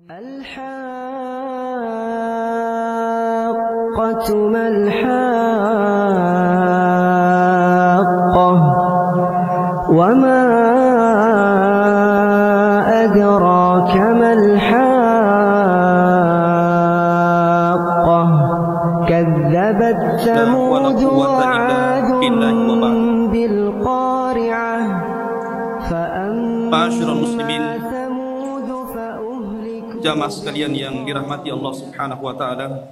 الحاقة ما الحاقة وما أدراك ما الحاقة كذبت ثمود وعاد بالقارعة Ma'asyiral muslimin, jamaah sekalian yang dirahmati Allah Subhanahu wa taala.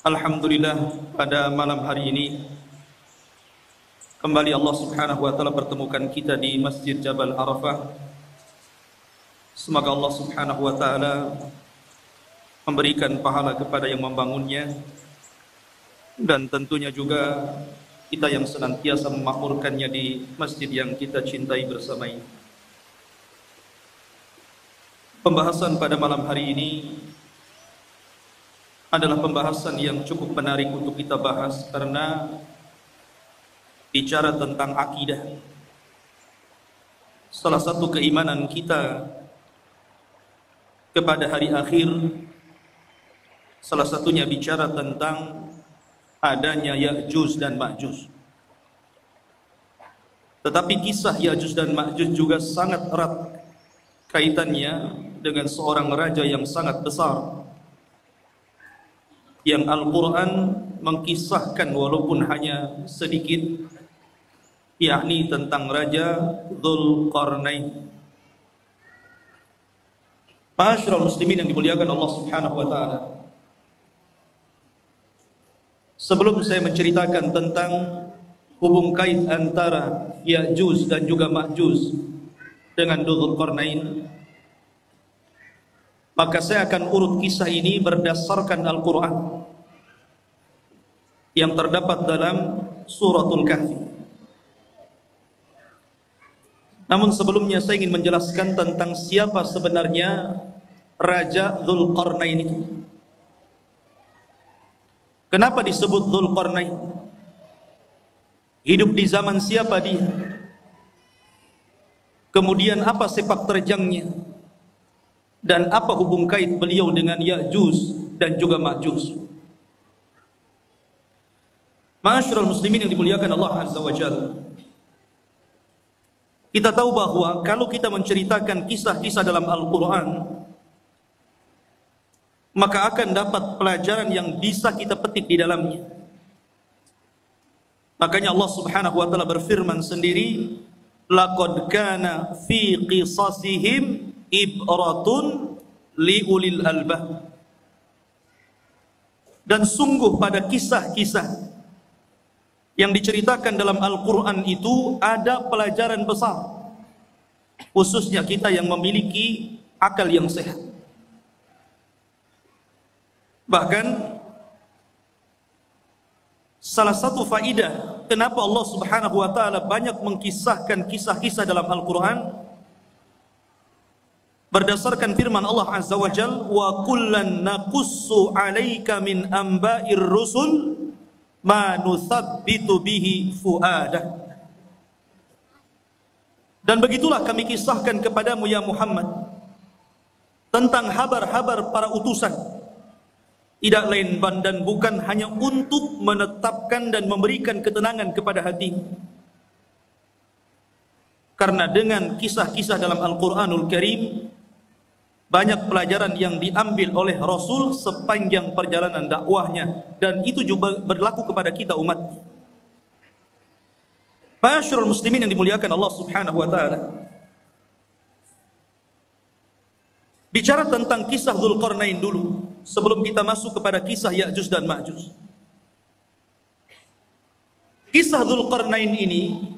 Alhamdulillah, pada malam hari ini kembali Allah Subhanahu wa taala pertemukan kita di Masjid Jabal Arafah. Semoga Allah Subhanahu wa taala memberikan pahala kepada yang membangunnya, dan tentunya juga kita yang senantiasa memakmurkannya di masjid yang kita cintai bersama ini. Pembahasan pada malam hari ini adalah pembahasan yang cukup menarik untuk kita bahas, karena bicara tentang akidah. Salah satu keimanan kita kepada hari akhir, salah satunya bicara tentang adanya Ya'juj dan Ma'juj. Tetapi kisah Ya'juj dan Ma'juj juga sangat erat kaitannya dengan seorang raja yang sangat besar, yang Al-Quran mengkisahkan walaupun hanya sedikit, yakni tentang Raja Dzulqarnain. Ma'asyiral muslimin yang dimuliakan Allah Subhanahu wa taala, sebelum saya menceritakan tentang hubung kait antara Ya'juj dan juga Ma'juj dengan Dzulqarnain, maka saya akan urut kisah ini berdasarkan Al-Quran yang terdapat dalam Suratul Kahfi. Namun sebelumnya saya ingin menjelaskan tentang siapa sebenarnya Raja Dzulqarnain itu. Kenapa disebut Dzulqarnain? Hidup di zaman siapa dia? Kemudian apa sepak terjangnya? Dan apa hubung kait beliau dengan Ya'juj dan juga Ma'juj? Ma'asyiral muslimin yang dimuliakan Allah Azza wa Jalla, kita tahu bahwa kalau kita menceritakan kisah-kisah dalam Al-Quran, maka akan dapat pelajaran yang bisa kita petik di dalamnya. Makanya Allah Subhanahu wa taala berfirman sendiri, laqad kana fi qisasihim ibratun liulil albab. Dan sungguh pada kisah-kisah yang diceritakan dalam Al-Quran itu ada pelajaran besar, khususnya kita yang memiliki akal yang sehat. Bahkan salah satu faidah kenapa Allah Subhanahu wa taala banyak mengkisahkan kisah-kisah dalam Al-Quran, berdasarkan firman Allah Azza wa Jalla, wa kullan naqussu 'alaika min amba'ir rusul ma nuthabbitu bihi fu'adak. Dan begitulah kami kisahkan kepadamu ya Muhammad tentang habar-habar para utusan, tidak lain dan bukan hanya untuk menetapkan dan memberikan ketenangan kepada hati. Karena dengan kisah-kisah dalam Al-Quranul Karim, banyak pelajaran yang diambil oleh Rasul sepanjang perjalanan dakwahnya, dan itu juga berlaku kepada kita umat. Ma'asyiral muslimin yang dimuliakan Allah Subhanahu wa taala, bicara tentang kisah Dzulqarnain dulu sebelum kita masuk kepada kisah Ya'juj dan Ma'juj. Kisah Dzulqarnain ini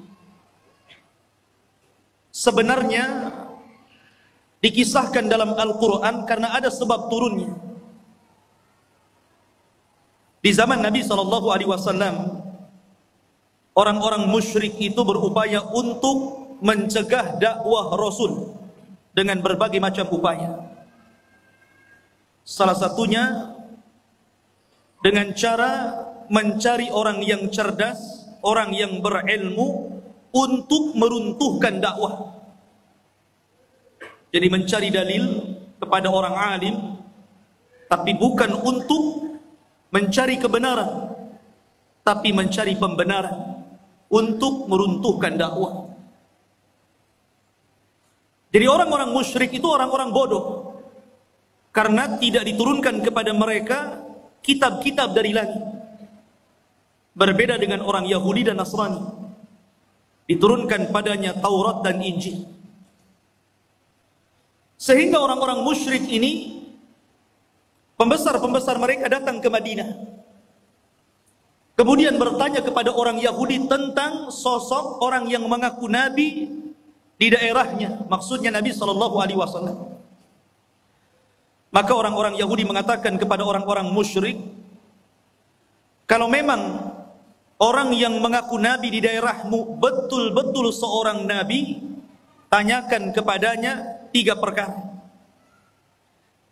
sebenarnya dikisahkan dalam Al-Quran karena ada sebab turunnya. Di zaman Nabi SAW, orang-orang musyrik itu berupaya untuk mencegah dakwah Rasul dengan berbagai macam upaya. Salah satunya dengan cara mencari orang yang cerdas, orang yang berilmu untuk meruntuhkan dakwah. Jadi mencari dalil kepada orang alim, tapi bukan untuk mencari kebenaran, tapi mencari pembenaran untuk meruntuhkan dakwah. Jadi orang-orang musyrik itu orang-orang bodoh, karena tidak diturunkan kepada mereka kitab-kitab dari langit. Berbeda dengan orang Yahudi dan Nasrani, diturunkan padanya Taurat dan Injil. Sehingga orang-orang musyrik ini, pembesar-pembesar mereka datang ke Madinah, kemudian bertanya kepada orang Yahudi tentang sosok orang yang mengaku nabi di daerahnya, maksudnya Nabi SAW. Maka orang-orang Yahudi mengatakan kepada orang-orang musyrik, kalau memang orang yang mengaku nabi di daerahmu betul-betul seorang nabi, tanyakan kepadanya 3 perkara.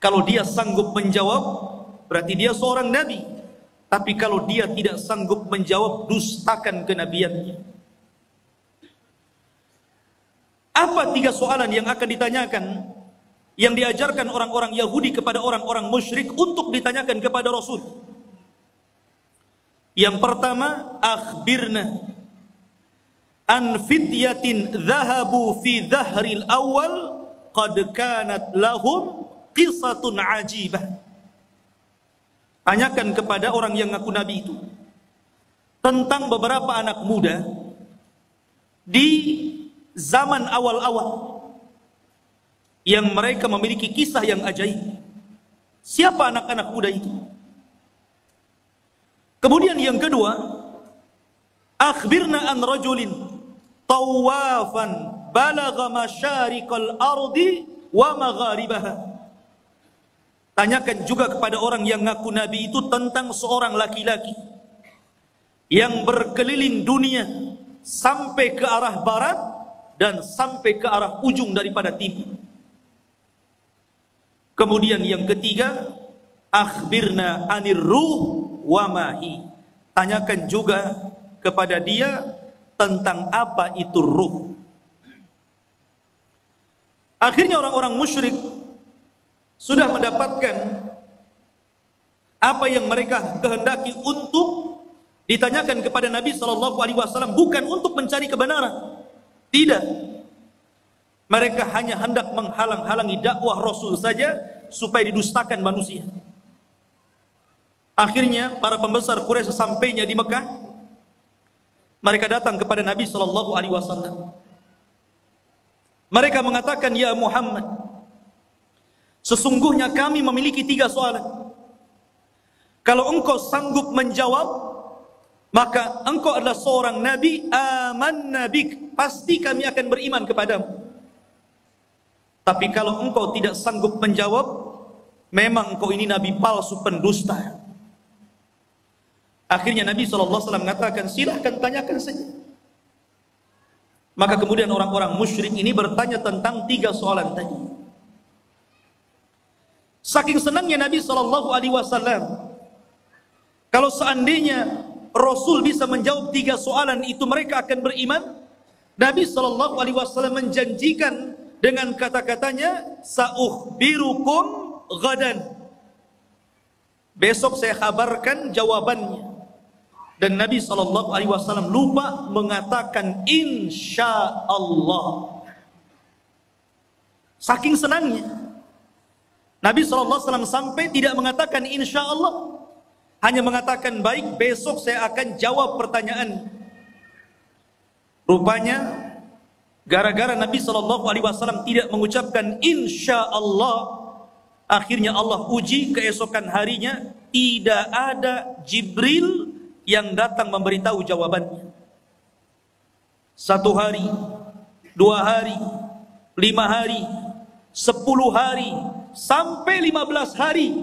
Kalau dia sanggup menjawab, berarti dia seorang nabi. Tapi kalau dia tidak sanggup menjawab, dustakan kenabiannya. Apa 3 soalan yang akan ditanyakan, yang diajarkan orang-orang Yahudi kepada orang-orang musyrik untuk ditanyakan kepada Rasul? Yang pertama, akhbirna an fityatin dhahabu fi dhahril awal qad kanat lahum qisatun ajibah. Tanyakan kepada orang yang ngaku nabi itu tentang beberapa anak muda di zaman awal-awal yang mereka memiliki kisah yang ajaib. Siapa anak-anak muda itu? Kemudian yang kedua, akhbirna an rajulin tawafan balagha masyariqal ardi wa magharibaha. Tanyakan juga kepada orang yang ngaku nabi itu tentang seorang laki-laki yang berkeliling dunia sampai ke arah barat dan sampai ke arah ujung daripada timur. Kemudian yang ketiga, akhbirna anir ruh wa mahi. Tanyakan juga kepada dia tentang apa itu ruh. Akhirnya orang-orang musyrik sudah mendapatkan apa yang mereka kehendaki untuk ditanyakan kepada Nabi SAW, bukan untuk mencari kebenaran. Tidak. Mereka hanya hendak menghalang-halangi dakwah Rasul saja supaya didustakan manusia. Akhirnya para pembesar Quraisy sesampainya di Mekah, mereka datang kepada Nabi SAW. Mereka mengatakan, ya Muhammad, sesungguhnya kami memiliki 3 soalan. Kalau engkau sanggup menjawab, maka engkau adalah seorang nabi, amanna bik, pasti kami akan beriman kepadamu. Tapi kalau engkau tidak sanggup menjawab, memang engkau ini nabi palsu, pendusta. Akhirnya Nabi SAW mengatakan, silahkan tanyakan saja. Maka kemudian orang-orang musyrik ini bertanya tentang 3 soalan tadi. Saking senangnya Nabi SAW, kalau seandainya Rasul bisa menjawab 3 soalan itu, mereka akan beriman. Nabi SAW menjanjikan dengan kata-katanya, sa'ukhbirukum ghadan, besok saya kabarkan jawabannya. Dan Nabi SAW lupa mengatakan insya Allah. Saking senangnya Nabi SAW sampai tidak mengatakan insya Allah, hanya mengatakan baik, besok saya akan jawab pertanyaan. Rupanya gara-gara Nabi SAW tidak mengucapkan insya Allah, akhirnya Allah uji keesokan harinya tidak ada Jibril yang datang memberitahu jawabannya. 1 hari, 2 hari, 5 hari, 10 hari, sampai 15 hari.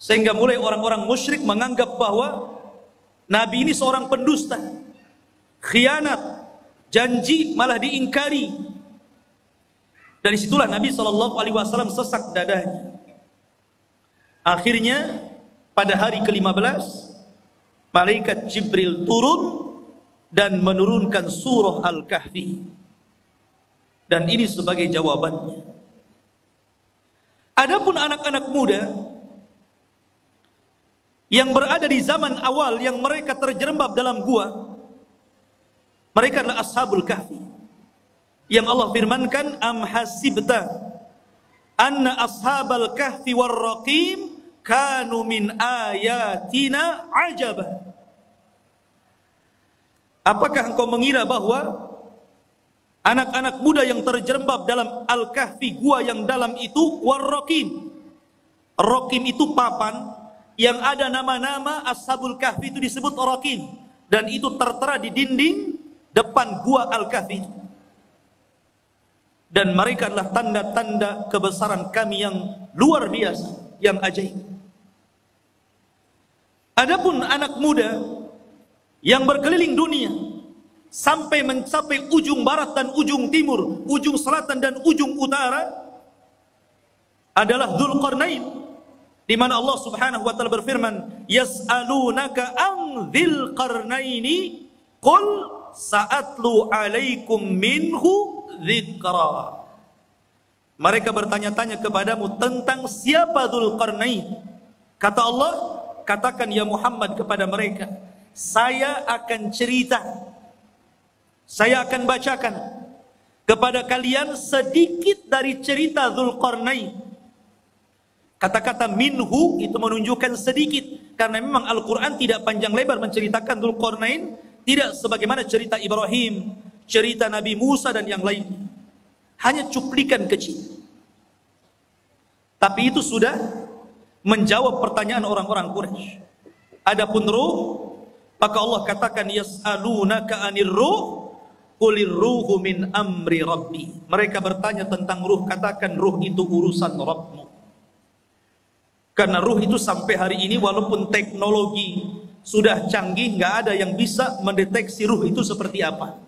Sehingga mulai orang-orang musyrik menganggap bahwa Nabi ini seorang pendusta, khianat, janji malah diingkari. Dari situlah Nabi SAW sesak dadanya. Akhirnya pada hari ke-15 malaikat Jibril turun dan menurunkan surah Al-Kahfi. Dan ini sebagai jawabannya. Adapun anak-anak muda yang berada di zaman awal yang mereka terjerembab dalam gua, mereka adalah Ashabul Kahfi. Yang Allah firmankan, am hasibta anna ashabal kahfi warraqim kanu min ayatina ajaba. Apakah engkau mengira bahwa anak-anak muda yang terjerembab dalam Al-Kahfi, gua yang dalam itu, warraqim. Raqim itu papan yang ada nama-nama Ashabul Kahfi, itu disebut raqim, dan itu tertera di dinding depan gua Al-Kahfi. Dan mereka adalah tanda-tanda kebesaran kami yang luar biasa, yang ajaib. Adapun anak muda yang berkeliling dunia sampai mencapai ujung barat dan ujung timur, ujung selatan dan ujung utara, adalah Dzulqarnain, di mana Allah Subhanahu wa taala berfirman, yas'alunaka an dzil qarnaini qul sa'atlu 'alaikum minhu dzikra. Mereka bertanya-tanya kepadamu tentang siapa Dzulqarnain. Kata Allah, katakan ya Muhammad kepada mereka, saya akan cerita, saya akan bacakan kepada kalian sedikit dari cerita Dzulqarnain. Kata-kata minhu itu menunjukkan sedikit, karena memang Al-Quran tidak panjang lebar menceritakan Dzulqarnain, tidak sebagaimana cerita Ibrahim, cerita Nabi Musa dan yang lainnya. Hanya cuplikan kecil. Tapi itu sudah menjawab pertanyaan orang-orang Quraisy. Adapun ruh, maka Allah katakan yas'alunaka 'anir ruh qulir ruhu min amri rabbi. Mereka bertanya tentang ruh, katakan ruh itu urusan Rabbmu. Karena ruh itu sampai hari ini walaupun teknologi sudah canggih, nggak ada yang bisa mendeteksi ruh itu seperti apa.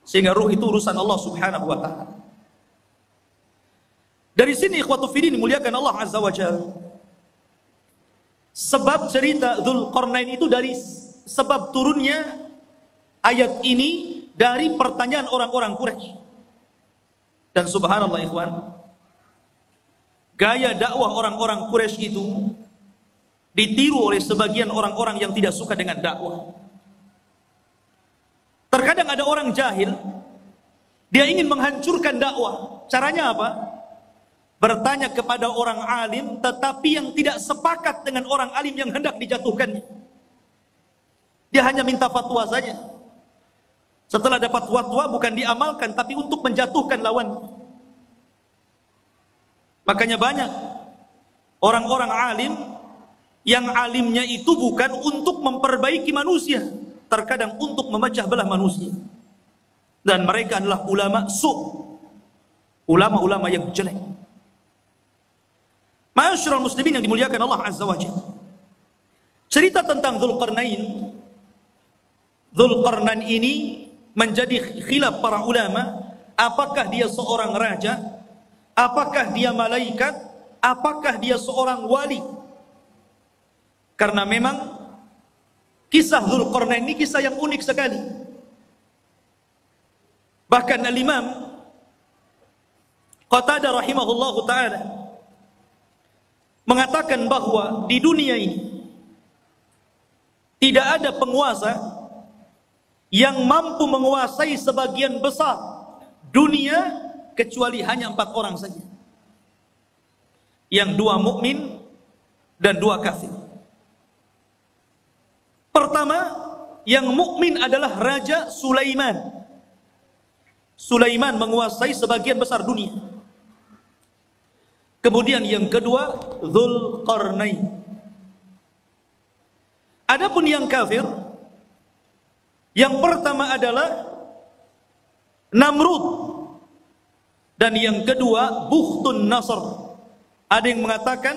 Sehingga ruh itu urusan Allah Subhanahu wa taala. Dari sini ikhwatu fiddin dimuliakan Allah Azza wa Jalla. Sebab cerita Dzulqarnain itu dari sebab turunnya ayat ini dari pertanyaan orang-orang Quraisy. Dan subhanallah ikhwan, gaya dakwah orang-orang Quraisy itu ditiru oleh sebagian orang-orang yang tidak suka dengan dakwah. Terkadang ada orang jahil, dia ingin menghancurkan dakwah. Caranya apa? Bertanya kepada orang alim, tetapi yang tidak sepakat dengan orang alim yang hendak dijatuhkannya. Dia hanya minta fatwa saja. Setelah dapat fatwa bukan diamalkan, tapi untuk menjatuhkan lawan. Makanya banyak orang-orang alim yang alimnya itu bukan untuk memperbaiki manusia, terkadang untuk memecah belah manusia. Dan mereka adalah ulama su', ulama-ulama yang jelek. Ma'asyiral muslimin yang dimuliakan Allah Azza wa Jalla. Cerita tentang Dzulqarnain. Dzulqarnain ini menjadi khilaf para ulama, apakah dia seorang raja, apakah dia malaikat, apakah dia seorang wali. Karena memang kisah Dzulqarnain ini kisah yang unik sekali. Bahkan Al-Imam Qatadah rahimahullahu ta'ala mengatakan bahwa di dunia ini tidak ada penguasa yang mampu menguasai sebagian besar dunia kecuali hanya 4 orang saja. Yang 2 mukmin dan 2 kafir. Pertama, yang mukmin adalah Raja Sulaiman. Sulaiman menguasai sebagian besar dunia. Kemudian yang kedua, Dzulqarnain. Adapun yang kafir, yang pertama adalah Namrud, dan yang kedua Bukhtun Nasr. Ada yang mengatakan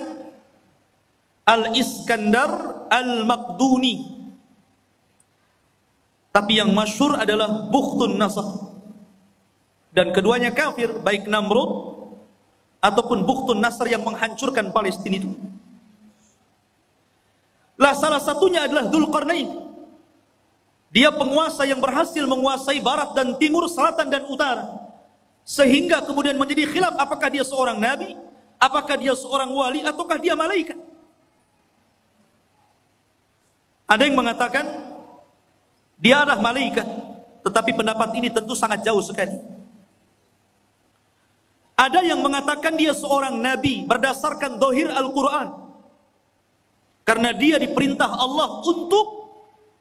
Al-Iskandar Al-Maqduni, tapi yang masyhur adalah Bukhtun Nasr. Dan keduanya kafir, baik Namrud ataupun Bukhtun Nasr yang menghancurkan Palestina itu. Lah salah satunya adalah Dzulqarnain. Dia penguasa yang berhasil menguasai barat dan timur, selatan dan utara. sehingga kemudian menjadi khilaf apakah dia seorang nabi, apakah dia seorang wali, ataukah dia malaikat. Ada yang mengatakan dia adalah malaikat, tetapi pendapat ini tentu sangat jauh sekali. Ada yang mengatakan dia seorang nabi berdasarkan zahir Al-Quran, karena dia diperintah Allah untuk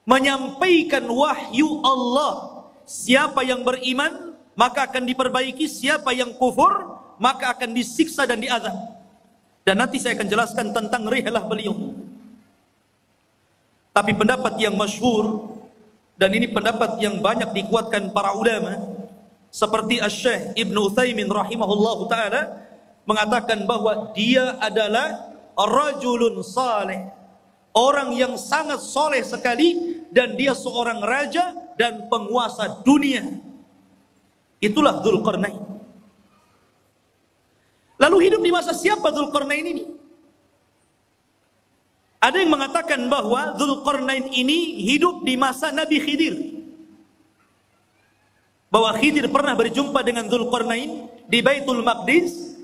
menyampaikan wahyu Allah. Siapa yang beriman maka akan diperbaiki, siapa yang kufur maka akan disiksa dan diazab. Dan nanti saya akan jelaskan tentang rihlah beliau. Tapi pendapat yang masyhur, dan ini pendapat yang banyak dikuatkan para ulama, seperti Asy-Syaikh Ibnu Utsaimin rahimahullahu taala mengatakan bahwa dia adalah rajulun saleh, orang yang sangat soleh sekali, dan dia seorang raja dan penguasa dunia. Itulah Dzulqarnain. Lalu hidup di masa siapa Dzulqarnain ini? Ada yang mengatakan bahwa Dzulqarnain ini hidup di masa Nabi Khidir. Bahwa Khidir pernah berjumpa dengan Dzulqarnain di Baitul Maqdis,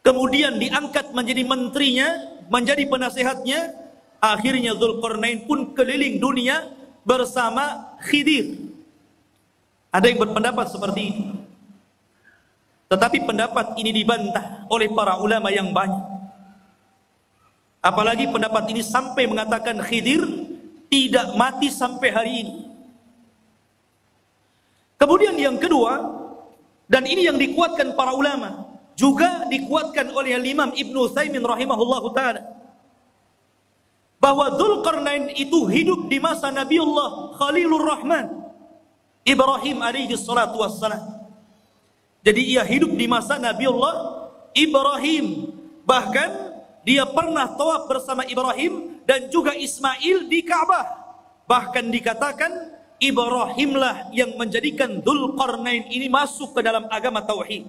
kemudian diangkat menjadi menterinya, menjadi penasehatnya. Akhirnya Dzulqarnain pun keliling dunia bersama Khidir. Ada yang berpendapat seperti ini. Tetapi pendapat ini dibantah oleh para ulama yang banyak. Apalagi pendapat ini sampai mengatakan Khidir tidak mati sampai hari ini. Kemudian yang kedua, dan ini yang dikuatkan para ulama, juga dikuatkan oleh Imam Ibnu Utsaimin rahimahullahu taala, bahwa Dzulqarnain itu hidup di masa Nabiullah Khalilur Rahman Ibrahim alaihi salatu wassalam. Jadi ia hidup di masa Nabiullah Ibrahim. Bahkan dia pernah tawaf bersama Ibrahim dan juga Ismail di Ka'bah. Bahkan dikatakan Ibrahimlah yang menjadikan Dzulqarnain ini masuk ke dalam agama tauhid.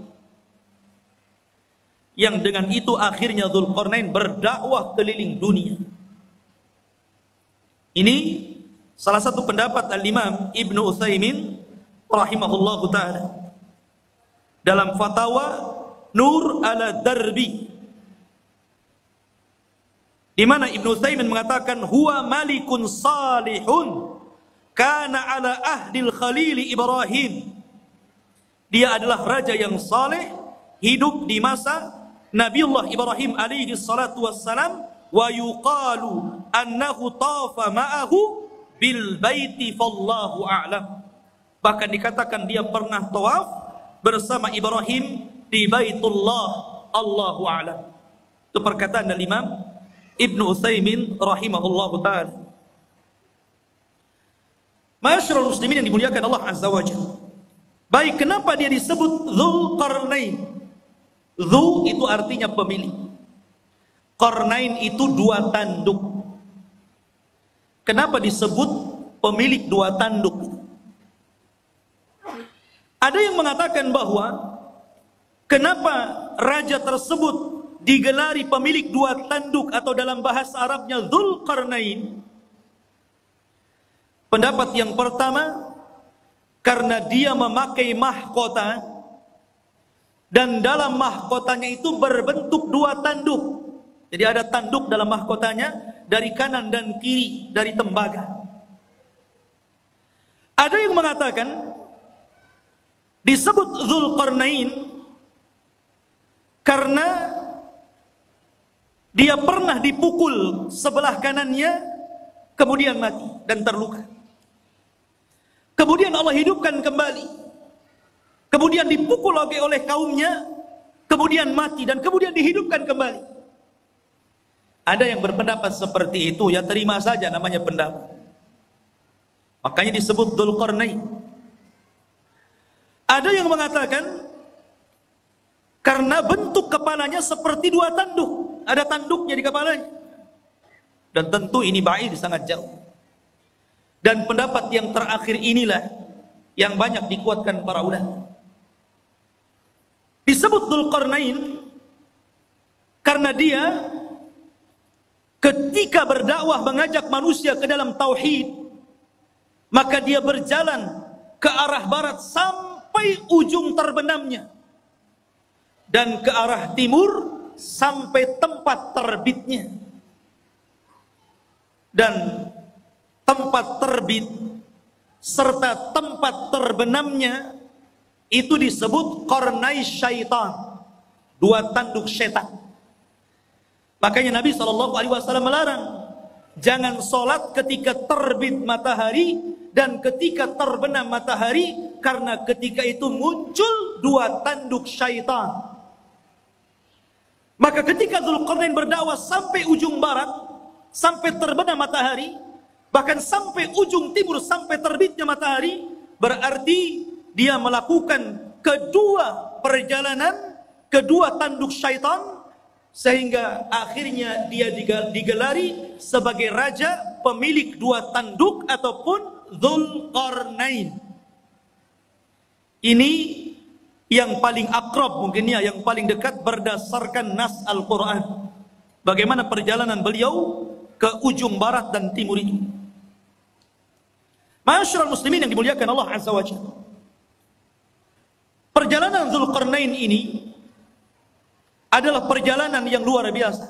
Yang dengan itu akhirnya Dzulqarnain berdakwah keliling dunia. Ini salah satu pendapat Al-Imam Ibnu Utsaimin rahimahullahu taala dalam fatwa Nur ala Darbi, di mana Ibnu Utsaimin mengatakan huwa malikun salihun kana ala ahdil khalil Ibrahim. Dia adalah raja yang saleh, hidup di masa Nabiullah Ibrahim alaihi salatu wassalam, wa yuqalu annahu tafa ma'ahu bil baiti fallahu a'lam. Bahkan dikatakan dia pernah tawaf bersama Ibrahim di Baitullah, Allahu a'lam. Itu perkataan dari Imam Ibnu Utsaimin rahimahullahu taala. Ma'asyiral muslimin yang dimuliakan Allah azza wajalla. Baik, kenapa dia disebut Dzulqarnain? Dzu itu artinya pemilik. Qarnain itu dua tanduk. Kenapa disebut pemilik dua tanduk? Ada yang mengatakan bahwa kenapa raja tersebut digelari pemilik dua tanduk, atau dalam bahasa Arabnya Dzulqarnain. Pendapat yang pertama, karena dia memakai mahkota, dan dalam mahkotanya itu berbentuk dua tanduk. Jadi ada tanduk dalam mahkotanya dari kanan dan kiri, dari tembaga. Ada yang mengatakan disebut Dzulqarnain karena dia pernah dipukul sebelah kanannya, kemudian mati dan terluka. Kemudian Allah hidupkan kembali. Kemudian dipukul lagi oleh kaumnya, kemudian mati dan kemudian dihidupkan kembali. Ada yang berpendapat seperti itu, ya terima saja, namanya pendapat. Makanya disebut Dzulqarnain. Ada yang mengatakan karena bentuk kepalanya seperti dua tanduk, ada tanduknya di kepalanya. Dan tentu ini ba'id, sangat jauh. Dan pendapat yang terakhir inilah yang banyak dikuatkan para ulama. Disebut Dzulqarnain karena dia ketika berdakwah mengajak manusia ke dalam tauhid, maka dia berjalan ke arah barat sampai sampai ujung terbenamnya, dan ke arah timur sampai tempat terbitnya. Dan tempat terbit serta tempat terbenamnya itu disebut qarnai syaitan, dua tanduk syaitan. Makanya Nabi SAW melarang, jangan sholat ketika terbit matahari dan ketika terbenam matahari, karena ketika itu muncul dua tanduk syaitan. Maka ketika Dzulqarnain berdakwah sampai ujung barat, sampai terbenam matahari, bahkan sampai ujung timur, sampai terbitnya matahari, berarti dia melakukan kedua perjalanan, kedua tanduk syaitan, sehingga akhirnya dia digelari sebagai raja pemilik dua tanduk ataupun Dzulqarnain. Ini yang paling akrab mungkin ya, yang paling dekat berdasarkan nas Al-Quran. Bagaimana perjalanan beliau ke ujung barat dan timur itu. Ma'asyiral muslimin yang dimuliakan Allah Azza wa Jalla, perjalanan Dzulqarnain ini adalah perjalanan yang luar biasa.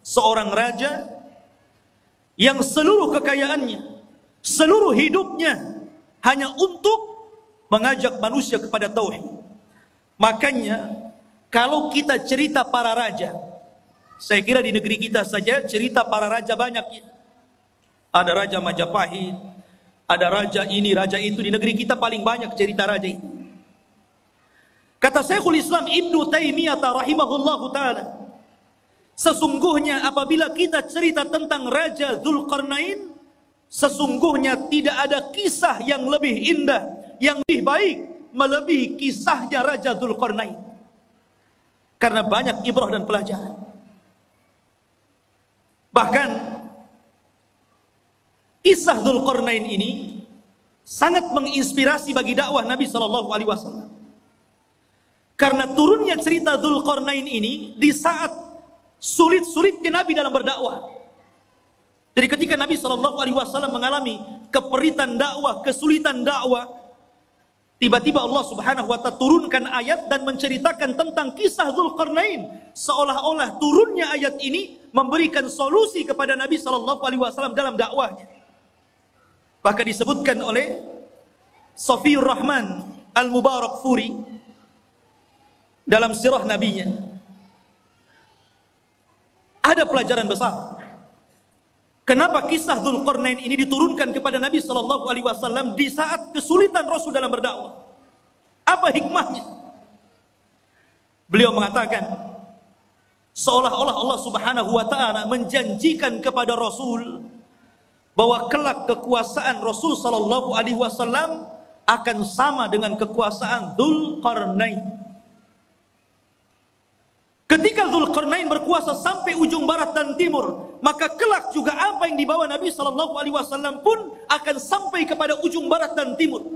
Seorang raja yang seluruh kekayaannya, seluruh hidupnya hanya untuk mengajak manusia kepada tauhid. Makanya kalau kita cerita para raja, saya kira di negeri kita saja cerita para raja banyak ya. Ada Raja Majapahit, ada raja ini, raja itu. Di negeri kita paling banyak cerita raja itu. Kata Syekhul Islam Ibnu Taimiyah rahimahullahu ta'ala, sesungguhnya apabila kita cerita tentang Raja Dzulqarnain, sesungguhnya tidak ada kisah yang lebih indah, yang lebih baik melebihi kisahnya Raja Dzulqarnain. Karena banyak ibrah dan pelajaran. Bahkan kisah Dzulqarnain ini sangat menginspirasi bagi dakwah Nabi SAW. Karena turunnya cerita Dzulqarnain ini di saat sulit-sulitnya Nabi dalam berdakwah. Jadi ketika Nabi SAW mengalami keperitan dakwah, kesulitan dakwah, tiba-tiba Allah Subhanahu wa ta'ala turunkan ayat dan menceritakan tentang kisah Dzulqarnain, seolah-olah turunnya ayat ini memberikan solusi kepada Nabi SAW dalam dakwahnya. Bahkan disebutkan oleh Safiyur Rahman Al-Mubarakfuri dalam sirah nabinya, ada pelajaran besar. Kenapa kisah Dzulqarnain ini diturunkan kepada Nabi SAW di saat kesulitan Rasul dalam berdakwah? Apa hikmahnya? Beliau mengatakan, seolah-olah Allah Subhanahu wa ta'ala menjanjikan kepada Rasul bahwa kelak kekuasaan Rasul SAW akan sama dengan kekuasaan Dzulqarnain. Ketika Dzulqarnain berkuasa sampai ujung barat dan timur, maka kelak juga apa yang dibawa Nabi SAW pun akan sampai kepada ujung barat dan timur.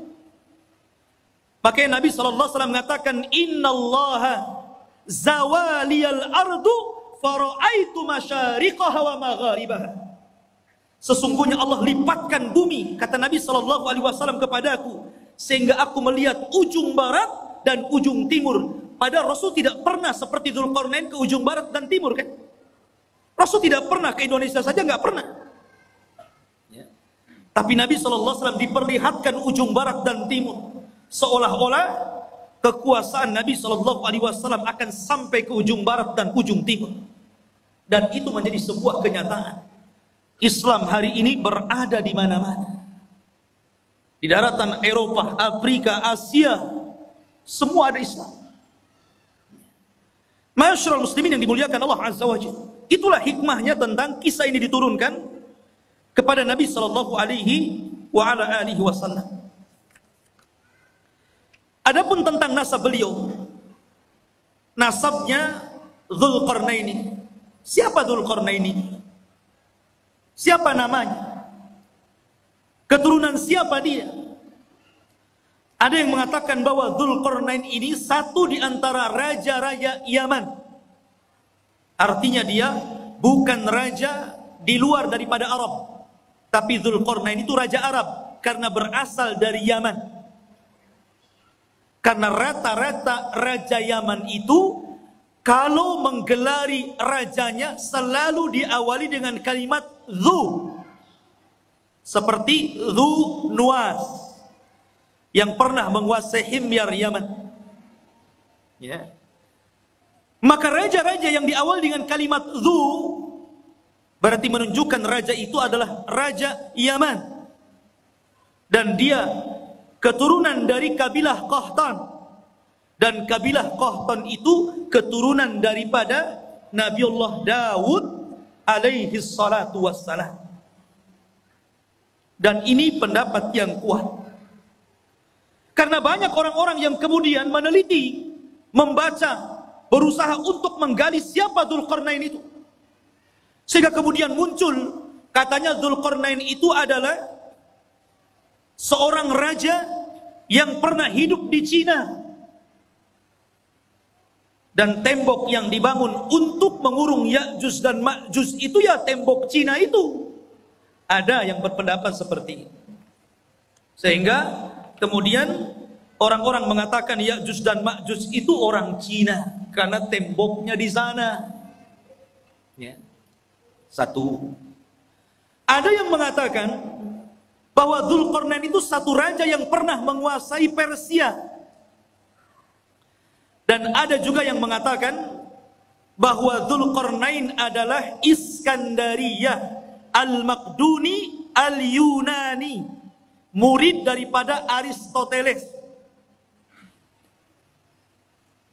Makanya Nabi SAW mengatakan, Innallaha zawaliyal ardu fara'aitu masyariqaha wa magharibaha. Sesungguhnya Allah lipatkan bumi, kata Nabi SAW kepadaku, sehingga aku melihat ujung barat dan ujung timur. Padahal Rasul tidak pernah seperti Dzulqarnain ke ujung barat dan timur kan? Rasul tidak pernah ke Indonesia saja, nggak pernah. Ya. Tapi Nabi SAW diperlihatkan ujung barat dan timur, seolah-olah kekuasaan Nabi SAW akan sampai ke ujung barat dan ujung timur. Dan itu menjadi sebuah kenyataan. Islam hari ini berada di mana-mana. Di daratan Eropa, Afrika, Asia, semua ada Islam. Ma'asyiral muslimin yang dimuliakan Allah Azza wa Jalla. Itulah hikmahnya tentang kisah ini diturunkan kepada Nabi sallallahu alaihi wasallam. Adapun tentang nasab beliau, nasabnya Dzulqarnain. Siapa Dzulqarnain ini? Siapa namanya? Keturunan siapa dia? Ada yang mengatakan bahwa Dzulqarnain ini satu di antara raja-raja Yaman. Artinya dia bukan raja di luar daripada Arab. Tapi Dzulqarnain itu raja Arab karena berasal dari Yaman. Karena rata-rata Raja Yaman itu kalau menggelari rajanya selalu diawali dengan kalimat Dzu. Seperti Dzu Nuwas yang pernah menguasai Himyar Yaman. Ya. Maka raja-raja yang diawali dengan kalimat Dzu berarti menunjukkan raja itu adalah Raja Yaman. Dan dia keturunan dari kabilah Qahtan. Dan kabilah Qahtan itu keturunan daripada Nabiullah Daud alaihi salatu wassalam. Dan ini pendapat yang kuat. Karena banyak orang-orang yang kemudian meneliti, membaca, berusaha untuk menggali siapa Dzulqarnain itu. Sehingga kemudian muncul katanya Dzulqarnain itu adalah seorang raja yang pernah hidup di Cina. Dan tembok yang dibangun untuk mengurung Ya'juj dan Ma'juj itu ya tembok Cina itu. Ada yang berpendapat seperti itu. Sehingga kemudian orang-orang mengatakan Ya'juj dan Ma'juj itu orang Cina karena temboknya di sana. Ya. Satu. Ada yang mengatakan bahwa Dzulqarnain itu satu raja yang pernah menguasai Persia. Dan ada juga yang mengatakan bahwa Dzulqarnain adalah Iskandariyah Al-Maqduni Al-Yunani, murid daripada Aristoteles,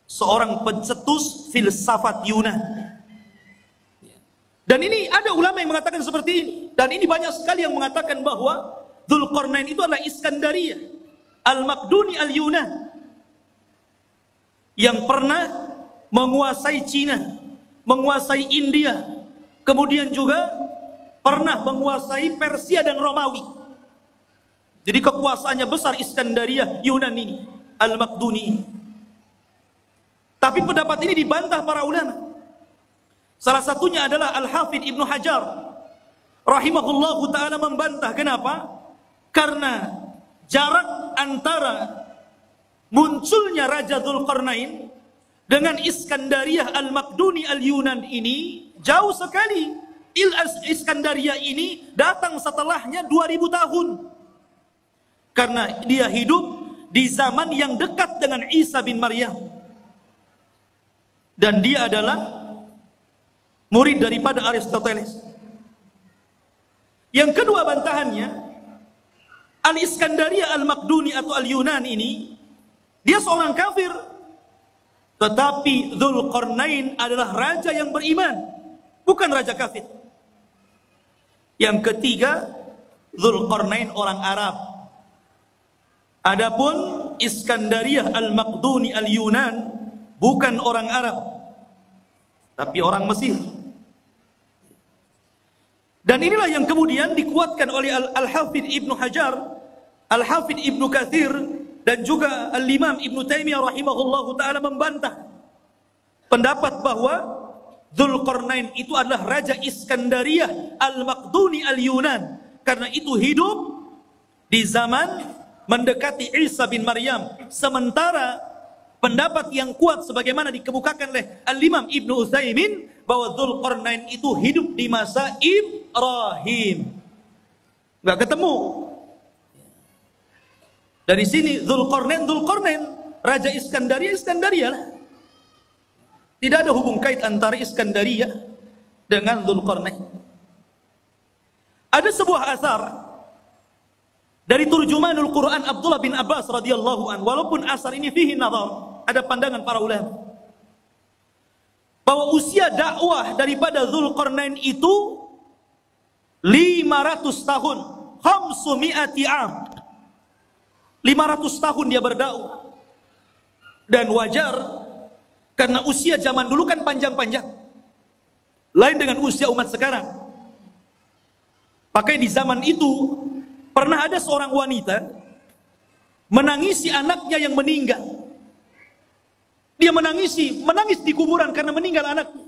seorang pencetus filsafat Yunan. Dan ini ada ulama yang mengatakan seperti ini. Dan ini banyak sekali yang mengatakan bahwa Dzulqarnain itu adalah Iskandariyah Al-Maqduni Al-Yunan, yang pernah menguasai Cina, menguasai India, kemudian juga pernah menguasai Persia dan Romawi. Jadi kekuasaannya besar Iskandariyah Yunan ini, Al-Maqduni ini. Tapi pendapat ini dibantah para ulama. Salah satunya adalah Al-Hafidh Ibnu Hajar rahimahullahu ta'ala membantah. Kenapa? Karena jarak antara munculnya Raja Dzulqarnain dengan Iskandariyah Al-Maqduni Al-Yunan ini jauh sekali. Iskandariyah ini datang setelahnya 2000 tahun. Karena dia hidup di zaman yang dekat dengan Isa bin Maryam. Dan dia adalah murid daripada Aristoteles. Yang kedua bantahannya, Al-Iskandariyah Al-Maqduni atau Al-Yunan ini, dia seorang kafir. Tetapi Dzulqarnain adalah raja yang beriman, bukan raja kafir. Yang ketiga, Dzulqarnain orang Arab. Adapun Iskandariyah Al-Maqduni Al-Yunan bukan orang Arab, tapi orang Mesir. Dan inilah yang kemudian dikuatkan oleh Al-Hafidh Ibnu Hajar, Al-Hafidh Ibnu Katsir, dan juga Al-Imam Ibnu Taimiyah rahimahullahu ta'ala membantah pendapat bahwa Dzulqarnain itu adalah Raja Iskandariyah Al-Maqduni Al-Yunan. Karena itu hidup di zaman mendekati Isa bin Maryam. Sementara pendapat yang kuat sebagaimana dikemukakan oleh Al-Imam Ibnu Utsaimin bahwa Dzulqarnain itu hidup di masa Ibrahim. Enggak ketemu. Dari sini Dzulqarnain, Raja Iskandariyah lah. Tidak ada hubung kait antara Iskandariyah dengan Dzulqarnain. Ada sebuah asar dari turjumanul Quran Abdullah bin Abbas radhiyallahu anhu, walaupun asar ini fihi nazar, ada pandangan para ulama, bahwa usia dakwah daripada Dzulqarnain itu 500 tahun, 500 am. 500 tahun dia berdakwah. Dan wajar, karena usia zaman dulu kan panjang-panjang, lain dengan usia umat sekarang. Pakai di zaman itu pernah ada seorang wanita menangisi anaknya yang meninggal. Dia menangis di kuburan karena meninggal anaknya.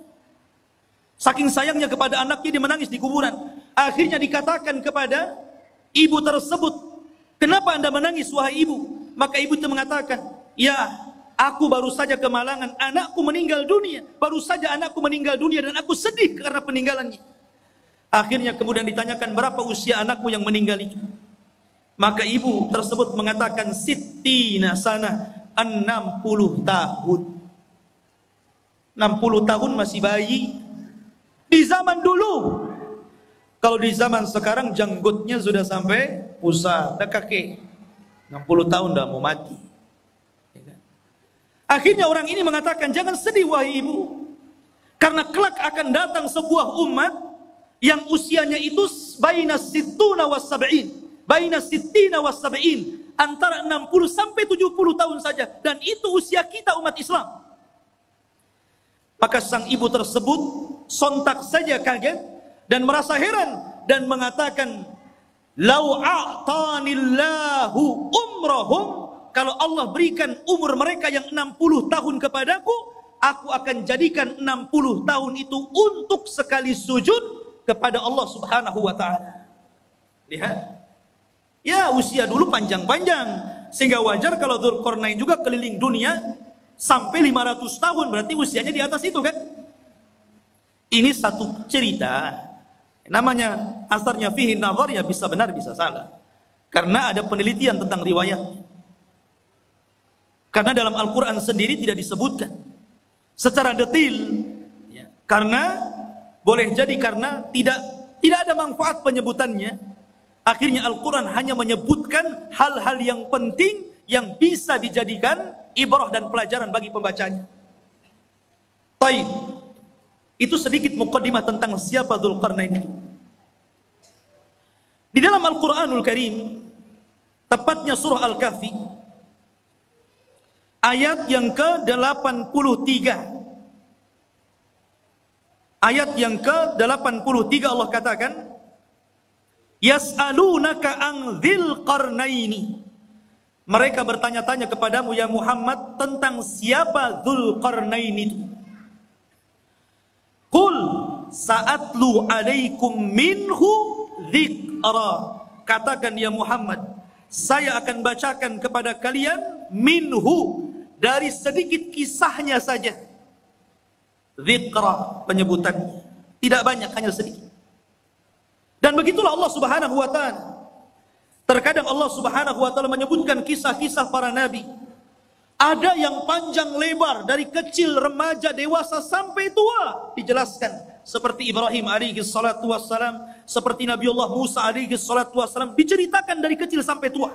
Saking sayangnya kepada anaknya, dia menangis di kuburan. Akhirnya dikatakan kepada ibu tersebut, "Kenapa Anda menangis wahai ibu?" Maka ibu itu mengatakan, ya aku baru saja kemalangan, anakku meninggal dunia. Baru saja anakku meninggal dunia dan aku sedih karena peninggalannya. Akhirnya kemudian ditanyakan, berapa usia anakmu yang meninggal itu? Maka ibu tersebut mengatakan, sittina sana, 60 tahun. 60 tahun masih bayi. Di zaman dulu. Kalau di zaman sekarang janggutnya sudah sampai pusat, dah kaki. 60 tahun dah mau mati. Akhirnya orang ini mengatakan, jangan sedih wahai ibu, karena kelak akan datang sebuah umat yang usianya itu baina sittuna was sab'in, baina sittina was sab'in, antara 60 sampai 70 tahun saja, dan itu usia kita umat Islam. Maka sang ibu tersebut sontak saja kaget dan merasa heran dan mengatakan, lau a'tanillahu umrahum, kalau Allah berikan umur mereka yang 60 tahun kepadaku, aku akan jadikan 60 tahun itu untuk sekali sujud kepada Allah Subhanahu wa ta'ala. Lihat. Ya, usia dulu panjang-panjang, sehingga wajar kalau Dzulqarnain juga keliling dunia sampai 500 tahun, berarti usianya di atas itu kan. Ini satu cerita, namanya asarnya fihi nazar, ya bisa benar bisa salah, karena ada penelitian tentang riwayat. Karena dalam Al-Quran sendiri tidak disebutkan secara detail, ya. Karena boleh jadi karena tidak ada manfaat penyebutannya. Akhirnya Al-Quran hanya menyebutkan hal-hal yang penting yang bisa dijadikan ibrah dan pelajaran bagi pembacanya. Baik, itu sedikit muqaddimah tentang siapa Dzulqarnain itu. Di dalam Al-Quranul Karim, tepatnya surah Al-Kahfi, ayat yang ke-83. Ayat yang ke-83 Allah katakan, yas'alunaka an dzil qarnaini. Mereka bertanya-tanya kepadamu ya Muhammad tentang siapa Dzulqarnain itu. Qul sa'atlu alaikum minhu dzikra. Katakan ya Muhammad, saya akan bacakan kepada kalian minhu, dari sedikit kisahnya saja. Dzikra, penyebutannya tidak banyak, hanya sedikit. Dan begitulah Allah Subhanahu wa ta'ala. Terkadang Allah Subhanahu wa ta'ala menyebutkan kisah-kisah para nabi. Ada yang panjang lebar, dari kecil, remaja, dewasa sampai tua dijelaskan. Seperti Ibrahim alaihi salatu wassalam, seperti Nabiullah Musa alaihi salatu wassalam, diceritakan dari kecil sampai tua.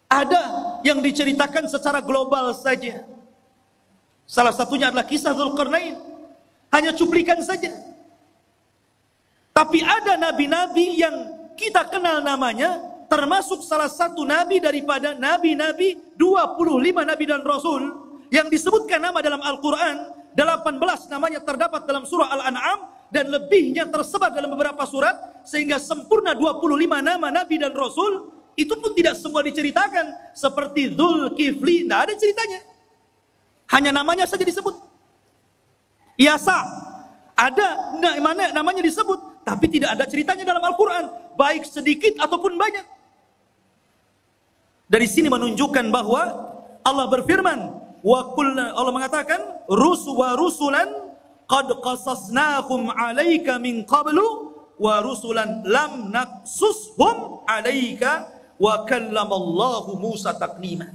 Ada yang diceritakan secara global saja. Salah satunya adalah kisah Dzulqarnain, hanya cuplikan saja. Tapi ada nabi-nabi yang kita kenal namanya, termasuk salah satu nabi daripada nabi-nabi 25 nabi dan rasul yang disebutkan nama dalam Al-Quran. 18 namanya terdapat dalam surah Al-An'am, dan lebihnya tersebar dalam beberapa surat, sehingga sempurna 25 nama nabi dan rasul. Itu pun tidak semua diceritakan. Seperti Dzulkifli, tidak ada ceritanya, hanya namanya saja disebut. Yasa, ada namanya disebut, tapi tidak ada ceritanya dalam Al-Quran, baik sedikit ataupun banyak. Dari sini menunjukkan bahwa Allah berfirman, Allah mengatakan, rusulan qad qasasnahum 'alaika min qablu wa rusulan lam naqsushum 'alaika wa kallamallahu Musa taklima.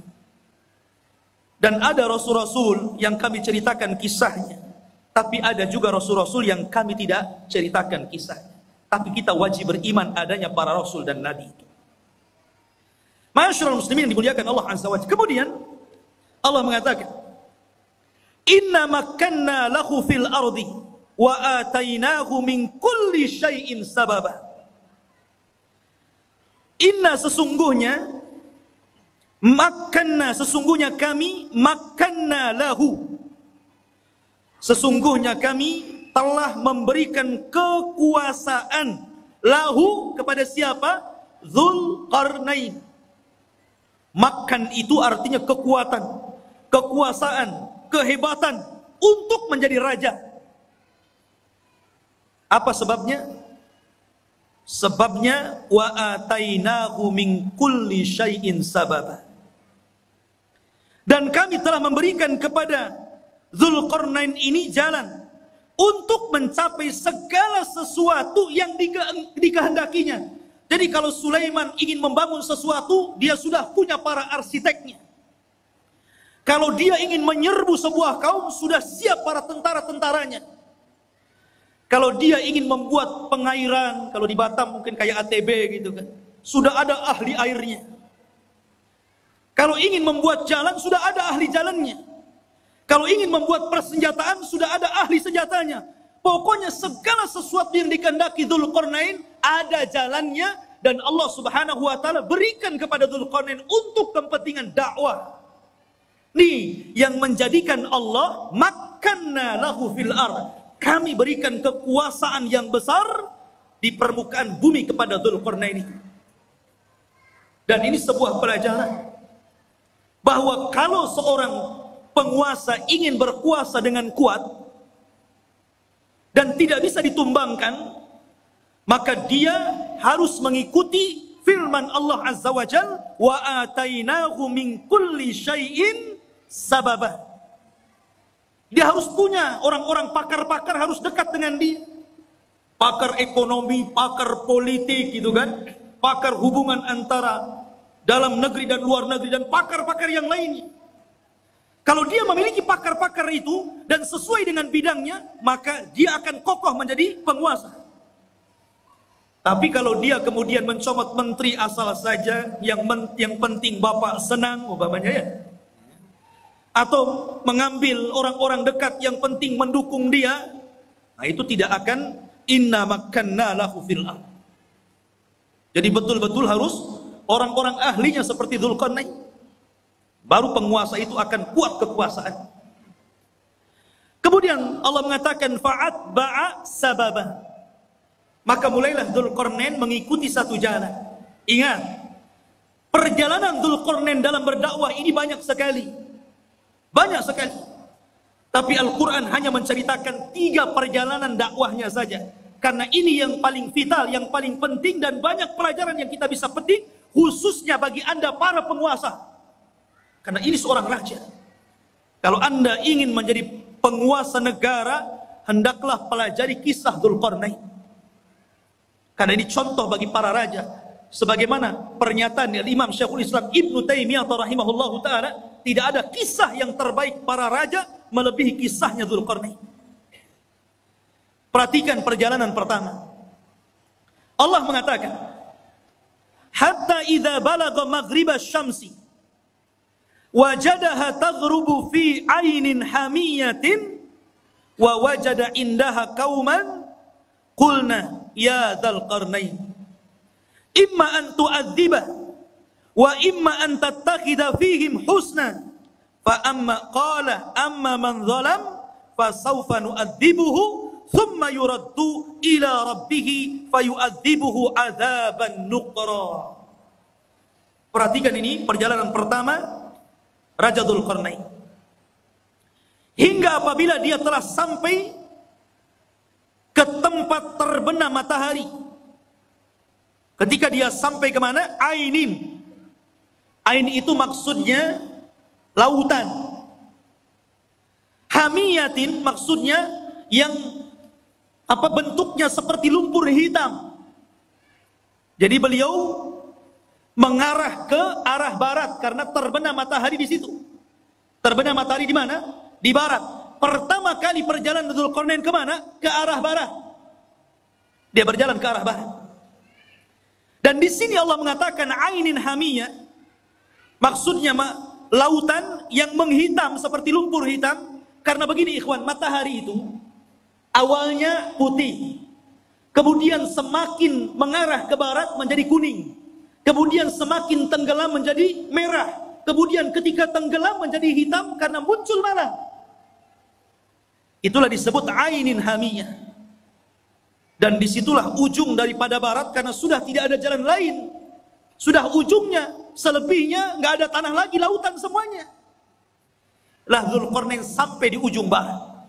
Dan ada rasul-rasul yang kami ceritakan kisahnya, tapi ada juga rasul-rasul yang kami tidak ceritakan kisahnya. Tapi kita wajib beriman adanya para rasul dan nabi itu. Ma'asyiral muslimin yang dimuliakan Allah Azza wa Jalla. Kemudian Allah mengatakan, inna makkanna lahu fil ardi wa atainahu min kulli syai'in sababa. Inna, sesungguhnya, makanna, sesungguhnya kami, makanna lahu, sesungguhnya kami telah memberikan kekuasaan lahu kepada siapa? Dzulqarnain. Makan itu artinya kekuatan, kekuasaan, kehebatan untuk menjadi raja. Apa sebabnya? Sebabnya wa atainahu min kulli syai'in sababa. Dan kami telah memberikan kepada Dzulqarnain ini jalan untuk mencapai segala sesuatu yang dikehendakinya. Jadi kalau Sulaiman ingin membangun sesuatu, dia sudah punya para arsiteknya. Kalau dia ingin menyerbu sebuah kaum, sudah siap para tentara-tentaranya. Kalau dia ingin membuat pengairan, kalau di Batam mungkin kayak ATB gitu kan, sudah ada ahli airnya. Kalau ingin membuat jalan, sudah ada ahli jalannya. Kalau ingin membuat persenjataan, sudah ada ahli senjatanya. Pokoknya segala sesuatu yang dikehendaki Dzulqarnain ada jalannya, dan Allah Subhanahu wa taala berikan kepada Dzulqarnain untuk kepentingan dakwah. Nih yang menjadikan Allah makanna lahu fil ard. Kami berikan kekuasaan yang besar di permukaan bumi kepada Dzulqarnain ini. Dan ini sebuah pelajaran bahwa kalau seorang penguasa ingin berkuasa dengan kuat dan tidak bisa ditumbangkan, maka dia harus mengikuti firman Allah Azza wa Jalla, wa atainahu min kulli syai'in sababah. Dia harus punya orang-orang pakar-pakar, harus dekat dengan dia. Pakar ekonomi, pakar politik gitu kan, pakar hubungan antara dalam negeri dan luar negeri, dan pakar-pakar yang lainnya. Kalau dia memiliki pakar-pakar itu dan sesuai dengan bidangnya, maka dia akan kokoh menjadi penguasa. Tapi kalau dia kemudian mencomot menteri asal saja, yang penting bapak senang umpamanya ya, atau mengambil orang-orang dekat yang penting mendukung dia, nah itu tidak akan inna makanna lahu fil ard. Jadi betul-betul harus orang-orang ahlinya seperti Dzulqarnain, baru penguasa itu akan kuat kekuasaan. Kemudian Allah mengatakan fa'atba'a sababa, maka mulailah Dzulqarnain mengikuti satu jalan. Ingat, perjalanan Dzulqarnain dalam berdakwah ini banyak sekali. Banyak sekali. Tapi Al-Quran hanya menceritakan 3 perjalanan dakwahnya saja. Karena ini yang paling vital, yang paling penting, dan banyak pelajaran yang kita bisa petik, khususnya bagi Anda para penguasa. Karena ini seorang raja. Kalau Anda ingin menjadi penguasa negara, hendaklah pelajari kisah Dzulqarnain. Karena ini contoh bagi para raja. Sebagaimana pernyataan Imam Syekhul Islam Ibnu Taimiyah rahimahullahu ta'ala, tidak ada kisah yang terbaik para raja melebihi kisahnya Dzulqarnain. Perhatikan perjalanan pertama. Allah mengatakan, hatta idza balagha maghriba syamsi wajadaha taghrubu fi ainin hamiyatin wa wajada indaha qauman qulna ya Dzulqarnain imma an tu'adziba wa imma an tattakhidha fihim husna fa amma qala amma man zalam fa sawfa nu'adzibuhu thumma yuraddu ila rabbih fayu'adzibuhu adzaban nuqra. Perhatikan ini perjalanan pertama Raja Dzulqarnain. Hingga apabila dia telah sampai ke tempat terbenam matahari. Ketika dia sampai ke mana? Ainin. Ain itu maksudnya lautan. Hamiyatin maksudnya yang bentuknya seperti lumpur hitam. Jadi beliau mengarah ke arah barat karena terbenam matahari di situ. Terbenam matahari di mana? Di barat. Pertama kali perjalanan Dzulqarnain ke mana? Ke arah barat. Dia berjalan ke arah barat. Dan di sini Allah mengatakan ainin hamiyah, maksudnya lautan yang menghitam seperti lumpur hitam. Karena begini ikhwan, matahari itu awalnya putih, kemudian semakin mengarah ke barat menjadi kuning, kemudian semakin tenggelam menjadi merah, kemudian ketika tenggelam menjadi hitam karena muncul malam. Itulah disebut ainin hamiyah. Dan disitulah ujung daripada barat, karena sudah tidak ada jalan lain. Sudah ujungnya, selebihnya nggak ada tanah lagi, lautan semuanya. Lah Dzulqarnain sampai di ujung barat.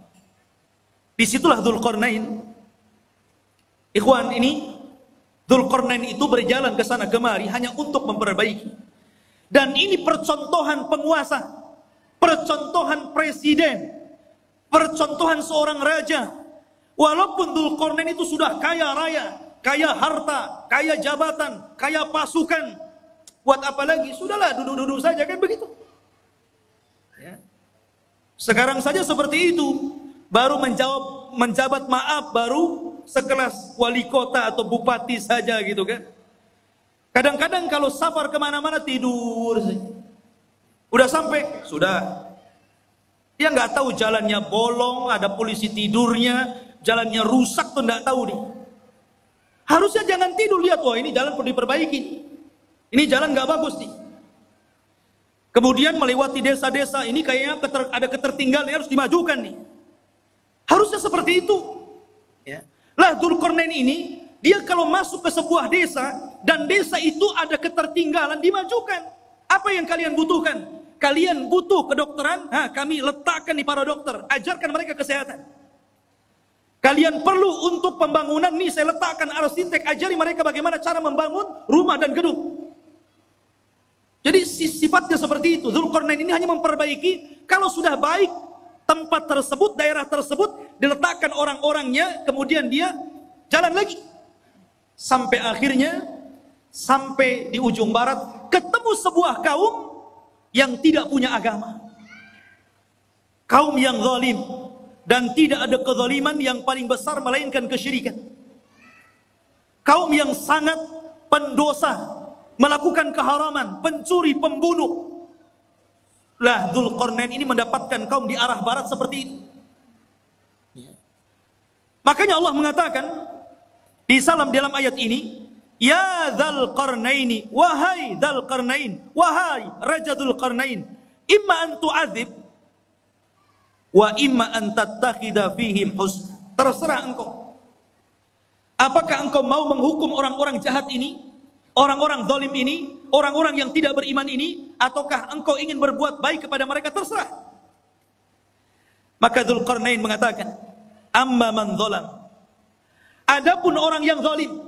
Disitulah Dzulqarnain. Ikhwan, ini Dzulqarnain itu berjalan ke sana kemari hanya untuk memperbaiki. Dan ini percontohan penguasa. percontohan presiden, percontohan seorang raja. Walaupun Dzulqarnain itu sudah kaya raya, kaya harta, kaya jabatan, kaya pasukan, buat apa lagi? Sudahlah, duduk-duduk saja, kan begitu. Ya. Sekarang saja seperti itu, baru menjabat maaf, baru sekelas wali kota atau bupati saja gitu kan. Kadang-kadang kalau safar kemana-mana tidur saja. Udah sampai, sudah. Dia nggak tahu jalannya bolong, ada polisi tidurnya, jalannya rusak tuh nggak tahu nih. Harusnya jangan tidur, lihat, wah ini jalan perlu diperbaiki, ini jalan nggak bagus nih. Kemudian melewati desa-desa, ini kayaknya ada ketertinggalan, harus dimajukan nih. Harusnya seperti itu. Ya. Lah Dzulqarnain ini, dia kalau masuk ke sebuah desa dan desa itu ada ketertinggalan, dimajukan. Apa yang kalian butuhkan? Kalian butuh kedokteran? Kami letakkan di para dokter, ajarkan mereka kesehatan. Kalian perlu untuk pembangunan, nih saya letakkan arsitek, ajari mereka bagaimana cara membangun rumah dan gedung. Jadi sifatnya seperti itu. Dzulqarnain ini hanya memperbaiki, kalau sudah baik tempat tersebut, daerah tersebut, diletakkan orang-orangnya, kemudian dia jalan lagi. Sampai akhirnya, sampai di ujung barat, ketemu sebuah kaum yang tidak punya agama. Kaum yang zalim. Dan tidak ada kezaliman yang paling besar melainkan kesyirikan. Kaum yang sangat pendosa, melakukan keharaman, pencuri, pembunuh. Lah Dzulqarnain ini mendapatkan kaum di arah barat seperti itu. Makanya Allah mengatakan di dalam ayat ini, ya Dzulqarnaini, wahai Dzulqarnain, wahai Raja Dzulqarnain, imma an tu'adzib wa imma an tattakhidha fihim husna. Terserah engkau. Apakah engkau mau menghukum orang-orang jahat ini, orang-orang zalim ini, orang-orang yang tidak beriman ini, ataukah engkau ingin berbuat baik kepada mereka? Terserah. Maka Dzulqarnain mengatakan, amma man zalam. Adapun orang yang zalim,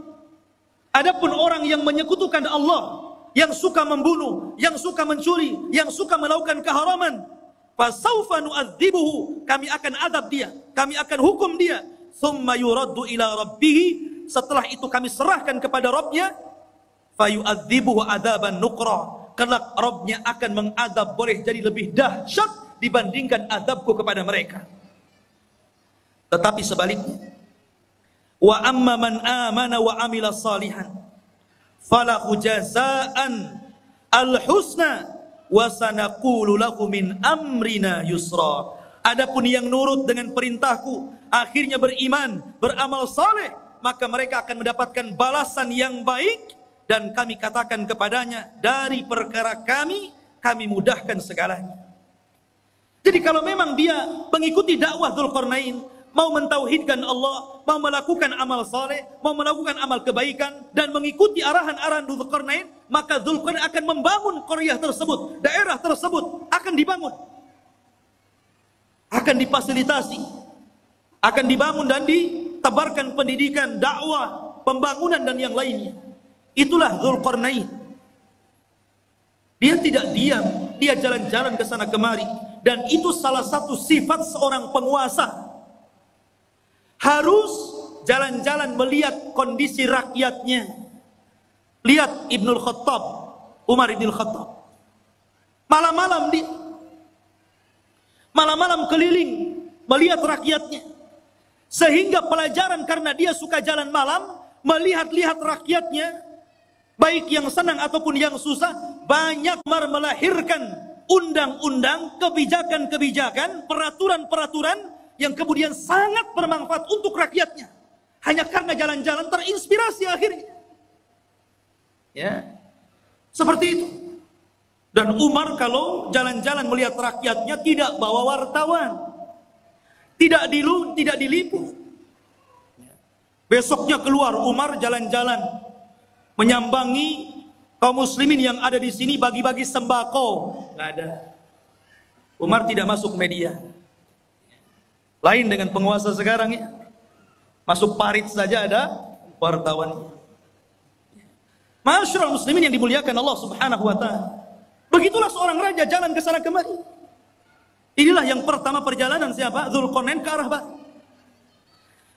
adapun orang yang menyekutukan Allah, yang suka membunuh, yang suka mencuri, yang suka melakukan keharaman, fasawfa nu'adzibuhu, kami akan azab dia, kami akan hukum dia, thumma yuraddu ila rabbih, setelah itu kami serahkan kepada Rabbnya, fayu'adzibuhu adzaban nuqra, kelak Rabbnya akan mengadab, boleh jadi lebih dahsyat dibandingkan azabku kepada mereka. Tetapi sebaliknya, wa amma man amana wa amila salihan falahu jazaan al-husna wa sanaqulu lahu min amrina yusra. Adapun yang nurut dengan perintahku, akhirnya beriman, beramal saleh, maka mereka akan mendapatkan balasan yang baik, dan kami katakan kepadanya, dari perkara kami mudahkan segalanya. Jadi kalau memang dia mengikuti dakwah Dzulqarnain, mau mentauhidkan Allah, mau melakukan amal saleh, mau melakukan amal kebaikan, dan mengikuti arahan-arahan Dzulqarnain, maka Dzulqarnain akan membangun qaryah tersebut, daerah tersebut akan dibangun, akan difasilitasi, akan dibangun dan ditebarkan pendidikan, dakwah, pembangunan dan yang lainnya. Itulah Dzulqarnain. Dia tidak diam, dia jalan-jalan ke sana kemari, dan itu salah satu sifat seorang penguasa. Harus jalan-jalan melihat kondisi rakyatnya. Lihat Ibnul Khattab, Umar Ibnul Khattab, malam-malam keliling melihat rakyatnya, sehingga pelajaran karena dia suka jalan malam, melihat-lihat rakyatnya, baik yang senang ataupun yang susah, banyak melahirkan undang-undang, kebijakan-kebijakan, peraturan-peraturan yang kemudian sangat bermanfaat untuk rakyatnya. Hanya karena jalan-jalan terinspirasi akhirnya. Ya, seperti itu. Dan Umar kalau jalan-jalan melihat rakyatnya tidak bawa wartawan, tidak diliput. Besoknya keluar Umar jalan-jalan menyambangi kaum muslimin yang ada di sini, bagi-bagi sembako. Nggak ada. Umar tidak masuk media. Lain dengan penguasa sekarang ya. Masuk parit saja ada wartawan. Masyarul muslimin yang dimuliakan Allah Subhanahu wa taala. Begitulah seorang raja jalan ke sana kemari. Inilah yang pertama perjalanan siapa? Dzulqarnain ke arah barat.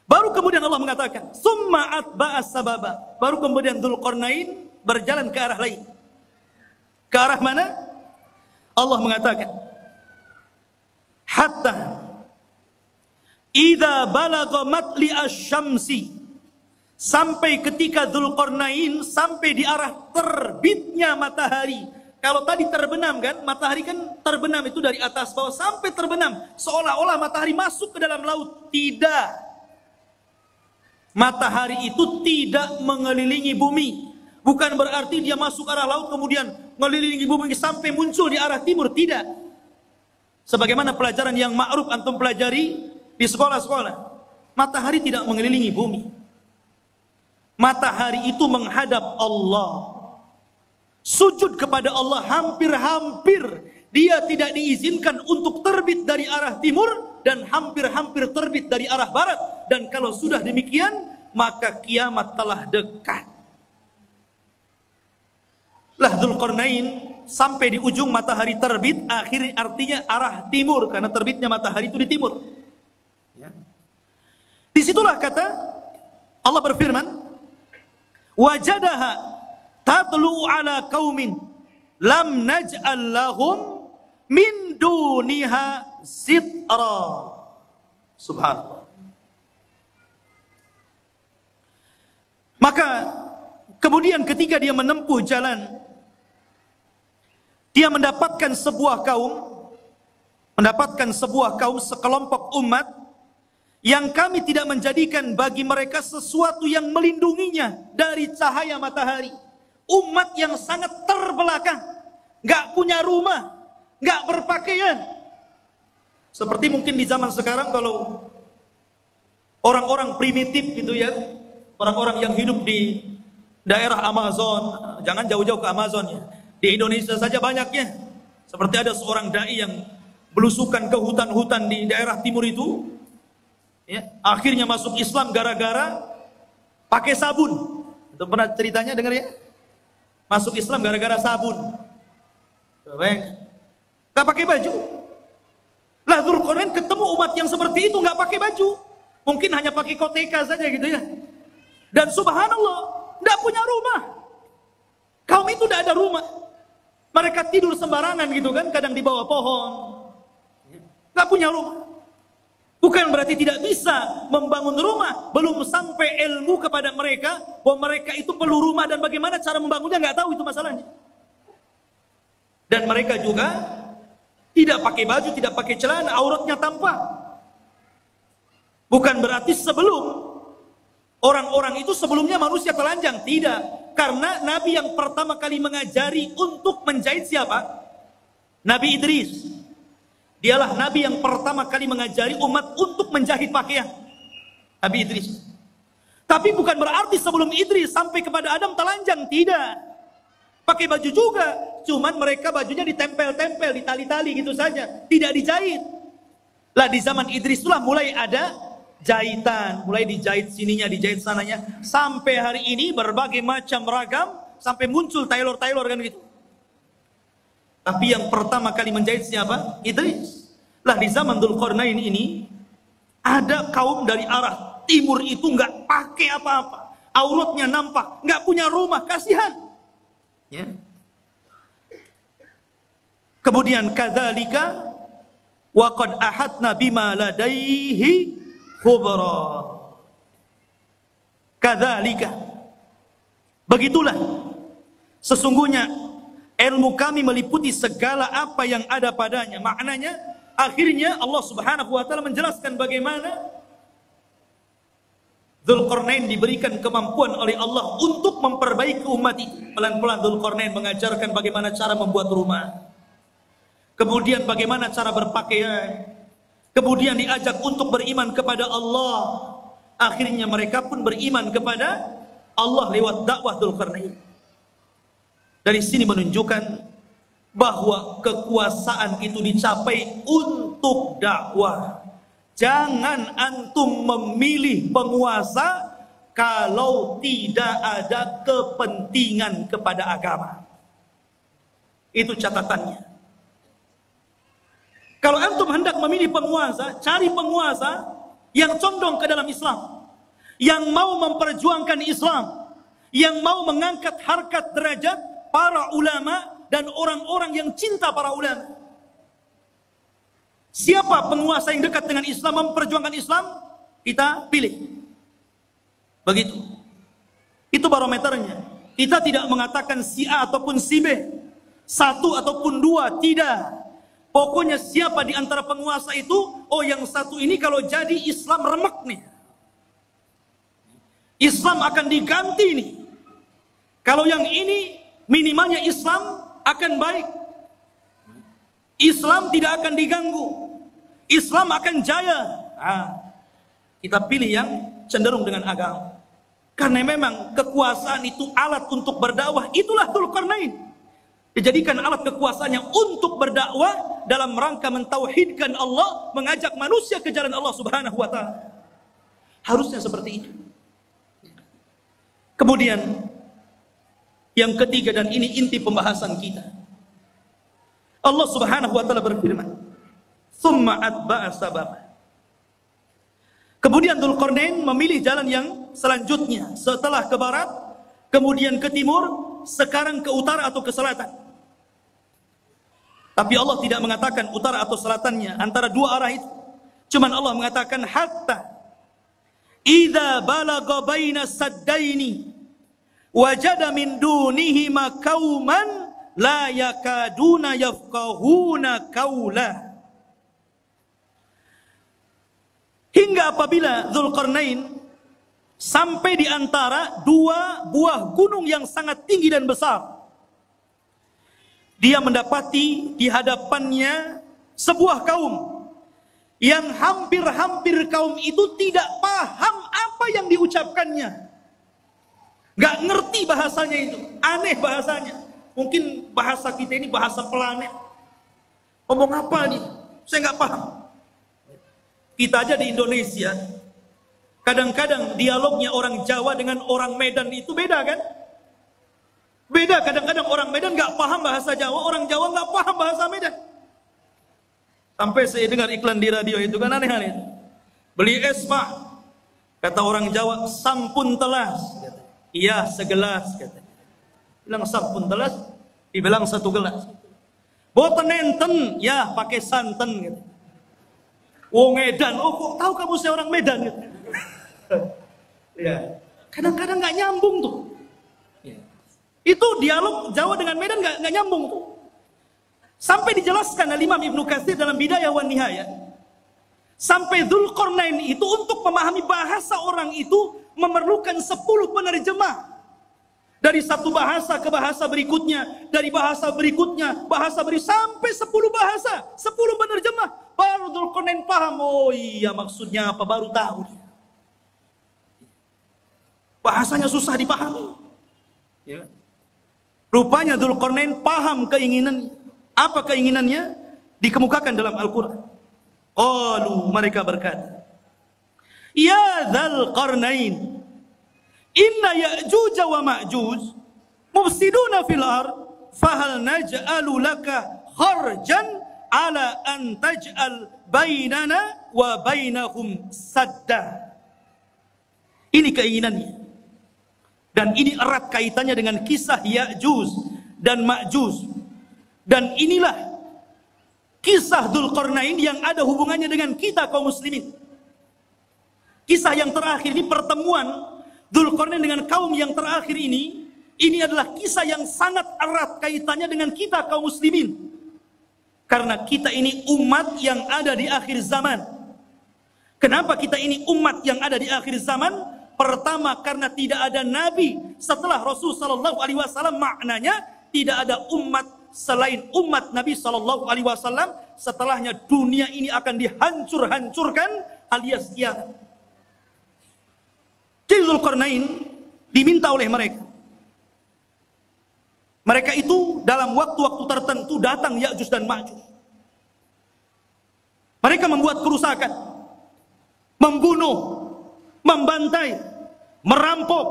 Baru kemudian Allah mengatakan, summa atba'as sababa. Baru kemudian Dzulqarnain berjalan ke arah lain. Ke arah mana? Allah mengatakan, hatta idza balagha matli asy-syamsi, sampai ketika Dzulqarnain sampai di arah terbitnya matahari. Kalau tadi terbenam kan, matahari kan terbenam itu dari atas bawah sampai terbenam, seolah-olah matahari masuk ke dalam laut. Tidak. Matahari itu tidak mengelilingi bumi. Bukan berarti dia masuk arah laut kemudian mengelilingi bumi sampai muncul di arah timur. Tidak. Sebagaimana pelajaran yang ma'ruf antum pelajari di sekolah-sekolah. Matahari tidak mengelilingi bumi. Matahari itu menghadap Allah. Sujud kepada Allah hampir-hampir dia tidak diizinkan untuk terbit dari arah timur dan hampir-hampir terbit dari arah barat. Dan kalau sudah demikian, maka kiamat telah dekat. Lah Dzulqarnain sampai di ujung matahari terbit, akhirnya artinya arah timur karena terbitnya matahari itu di timur. Ya. Disitulah kata Allah berfirman, wajadaha tatlu ala qaumin lam naj'al lahum min duniha sitra. Subhanallah. Maka kemudian ketika dia menempuh jalan, dia mendapatkan sebuah kaum, sekelompok umat yang kami tidak menjadikan bagi mereka sesuatu yang melindunginya dari cahaya matahari. Umat yang sangat terbelakang, gak punya rumah, gak berpakaian. Seperti mungkin di zaman sekarang kalau orang-orang primitif gitu ya, orang-orang yang hidup di daerah Amazon, jangan jauh-jauh ke Amazon ya. Di Indonesia saja banyaknya. Seperti ada seorang dai yang belusukan ke hutan-hutan di daerah timur itu, ya, akhirnya masuk Islam gara-gara pakai sabun. Itu pernah ceritanya dengar ya? Masuk Islam gara-gara sabun. Gak pakai baju. Lah Dzulqarnain ketemu umat yang seperti itu gak pakai baju. Mungkin hanya pakai koteka saja gitu ya. Dan subhanallah, gak punya rumah. Kaum itu gak ada rumah. Mereka tidur sembarangan gitu kan, kadang di bawah pohon. Gak punya rumah. Bukan berarti tidak bisa membangun rumah. Belum sampai ilmu kepada mereka bahwa mereka itu perlu rumah dan bagaimana cara membangunnya nggak tahu, itu masalahnya. Dan mereka juga tidak pakai baju, tidak pakai celana, auratnya tampak. Bukan berarti sebelum orang-orang itu sebelumnya manusia telanjang, tidak. Karena Nabi yang pertama kali mengajari untuk menjahit siapa? Nabi Idris. Dialah Nabi yang pertama kali mengajari umat untuk menjahit pakaian. Nabi Idris. Tapi bukan berarti sebelum Idris sampai kepada Adam telanjang, tidak. Pakai baju juga, cuman mereka bajunya ditempel-tempel, ditali-tali gitu saja, tidak dijahit. Lah di zaman Idris itulah mulai ada jahitan, mulai dijahit sininya, dijahit sananya, sampai hari ini berbagai macam ragam, sampai muncul tailor-tailor kan gitu. Tapi yang pertama kali menjahit siapa? Idris. Lah di zaman Dzulqarnain ini ada kaum dari arah timur itu nggak pakai apa-apa, auratnya nampak, nggak punya rumah, kasihan. Ya. Kemudian kadzalika wa qad ahadna bima ladaihi khubra. Kadzalika, begitulah sesungguhnya ilmu kami meliputi segala apa yang ada padanya. Maknanya akhirnya Allah Subhanahu wa taala menjelaskan bagaimana Dzulqarnain diberikan kemampuan oleh Allah untuk memperbaiki umat itu. Pelan-pelan Dzulqarnain mengajarkan bagaimana cara membuat rumah. Kemudian bagaimana cara berpakaian. Kemudian diajak untuk beriman kepada Allah. Akhirnya mereka pun beriman kepada Allah lewat dakwah Dzulqarnain. Dari sini menunjukkan bahwa kekuasaan itu dicapai untuk dakwah. Jangan antum memilih penguasa kalau tidak ada kepentingan kepada agama. Itu catatannya. Kalau antum hendak memilih penguasa, cari penguasa yang condong ke dalam Islam, yang mau memperjuangkan Islam, yang mau mengangkat harkat derajat para ulama dan orang-orang yang cinta para ulama. Siapa penguasa yang dekat dengan Islam, memperjuangkan Islam, kita pilih. Begitu. Itu barometernya. Kita tidak mengatakan si A ataupun si B, satu ataupun dua, tidak. Pokoknya siapa di antara penguasa itu, oh yang satu ini kalau jadi Islam remek nih. Islam akan diganti nih. Kalau yang ini minimalnya Islam akan baik. Islam tidak akan diganggu. Islam akan jaya. Kita pilih yang cenderung dengan agama. Karena memang kekuasaan itu alat untuk berdakwah. Itulah Dzulqarnain. Dijadikan alat kekuasaannya untuk berdakwah dalam rangka mentauhidkan Allah, mengajak manusia ke jalan Allah Subhanahu wa taala. Harusnya seperti itu. Kemudian yang ketiga, dan ini inti pembahasan kita. Allah Subhanahu wa taala berfirman, "Tsumma atba'a sababa." Kemudian Dzulqarnain memilih jalan yang selanjutnya, setelah ke barat, kemudian ke timur, sekarang ke utara atau ke selatan. Tapi Allah tidak mengatakan utara atau selatannya, antara dua arah itu. Cuman Allah mengatakan hatta idza balagha baina saddaini wajada min dunihima qauman la yakaduna yafqahuna qaula. Hingga apabila Dzulqarnain sampai di antara dua buah gunung yang sangat tinggi dan besar, dia mendapati di hadapannya sebuah kaum yang hampir-hampir kaum itu tidak paham apa yang diucapkannya. Gak ngerti bahasanya itu, aneh bahasanya. Mungkin bahasa kita ini bahasa planet. Ngomong apa nih? Saya gak paham. Kita aja di Indonesia, kadang-kadang dialognya orang Jawa dengan orang Medan itu beda kan? Beda, kadang-kadang orang Medan gak paham bahasa Jawa, orang Jawa gak paham bahasa Medan. Sampai saya dengar iklan di radio itu kan aneh-aneh. Beli es pak, kata orang Jawa, sampun telas. Iya segelas, kata. Bilang sampun telas, dibilang satu gelas. Boten enten, ya pakai santen. Gitu. Wong Medan, oh kok tahu kamu saya orang Medan? Gitu. Ya, kadang-kadang gak nyambung tuh. Itu dialog Jawa dengan Medan gak nyambung tuh. Sampai dijelaskan oleh Imam Ibnu Katsir dalam Bidayah wan Nihayah. Sampai Dzulqarnain itu untuk memahami bahasa orang itu memerlukan 10 penerjemah. Dari satu bahasa ke bahasa berikutnya, dari bahasa berikutnya, sampai 10 bahasa, 10 penerjemah. Baru Dzulqarnain paham, oh iya maksudnya apa, baru tahu. Bahasanya susah dipahami. Ya. Rupanya Dzulqarnain paham keinginan. Apa keinginannya? Dikemukakan dalam Al-Quran. Qalu, mereka berkata, Ya Dzulqarnain, inna Ya'juj wa Ma'juj mufsiduna fil ard, fahal naj'alu laka kharjan ala an taj'al bainana wa bainahum sadda. Ini keinginannya. Dan ini erat kaitannya dengan kisah Ya'juj dan Ma'juj. Dan inilah kisah Dzulqarnain yang ada hubungannya dengan kita kaum muslimin. Kisah yang terakhir ini, pertemuan Dzulqarnain dengan kaum yang terakhir ini adalah kisah yang sangat erat kaitannya dengan kita kaum muslimin. Karena kita ini umat yang ada di akhir zaman. Kenapa kita ini umat yang ada di akhir zaman? Pertama, karena tidak ada nabi setelah Rasul sallallahu alaihi wasallam, maknanya tidak ada umat selain umat Nabi sallallahu alaihi wasallam. Setelahnya dunia ini akan dihancur-hancurkan alias kiamat. Dzulqarnain diminta oleh mereka. Mereka itu dalam waktu-waktu tertentu datang Ya'juj dan Ma'juj. Mereka membuat kerusakan, membunuh, membantai, merampok,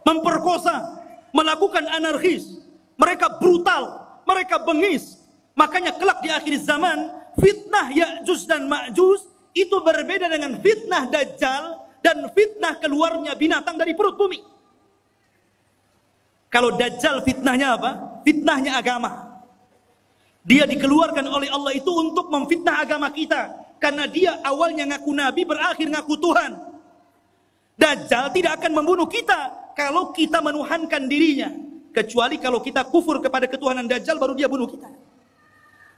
memperkosa, melakukan anarkis. Mereka brutal, mereka bengis. Makanya kelak di akhir zaman fitnah Ya'juj dan Ma'juj itu berbeda dengan fitnah Dajjal dan fitnah keluarnya binatang dari perut bumi. Kalau Dajjal fitnahnya apa? Fitnahnya agama. Dia dikeluarkan oleh Allah itu untuk memfitnah agama kita. Karena dia awalnya ngaku nabi, berakhir ngaku Tuhan. Dajjal tidak akan membunuh kita kalau kita menuhankan dirinya. Kecuali kalau kita kufur kepada ketuhanan Dajjal, baru dia bunuh kita.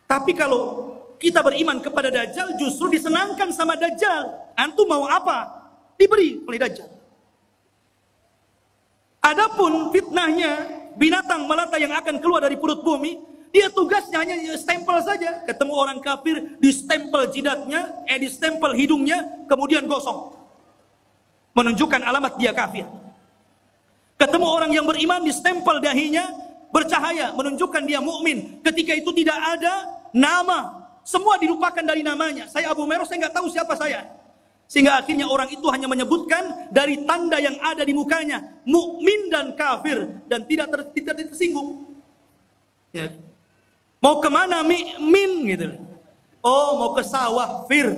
Tapi kalau kita beriman kepada Dajjal, justru disenangkan sama Dajjal. Antum mau apa? Diberi oleh Dajjal. Adapun fitnahnya binatang melata yang akan keluar dari perut bumi, dia tugasnya hanya stempel saja. Ketemu orang kafir, distempel jidatnya, distempel hidungnya, kemudian gosong. Menunjukkan alamat dia kafir. Ketemu orang yang beriman, distempel dahinya, bercahaya, menunjukkan dia mukmin. Ketika itu tidak ada nama, semua dilupakan dari namanya. Saya Abu Meros, saya nggak tahu siapa saya. Sehingga akhirnya orang itu hanya menyebutkan dari tanda yang ada di mukanya, mukmin dan kafir, dan tidak tersinggung. Ya. Mau kemana min gitu? Oh, mau ke sawah fir.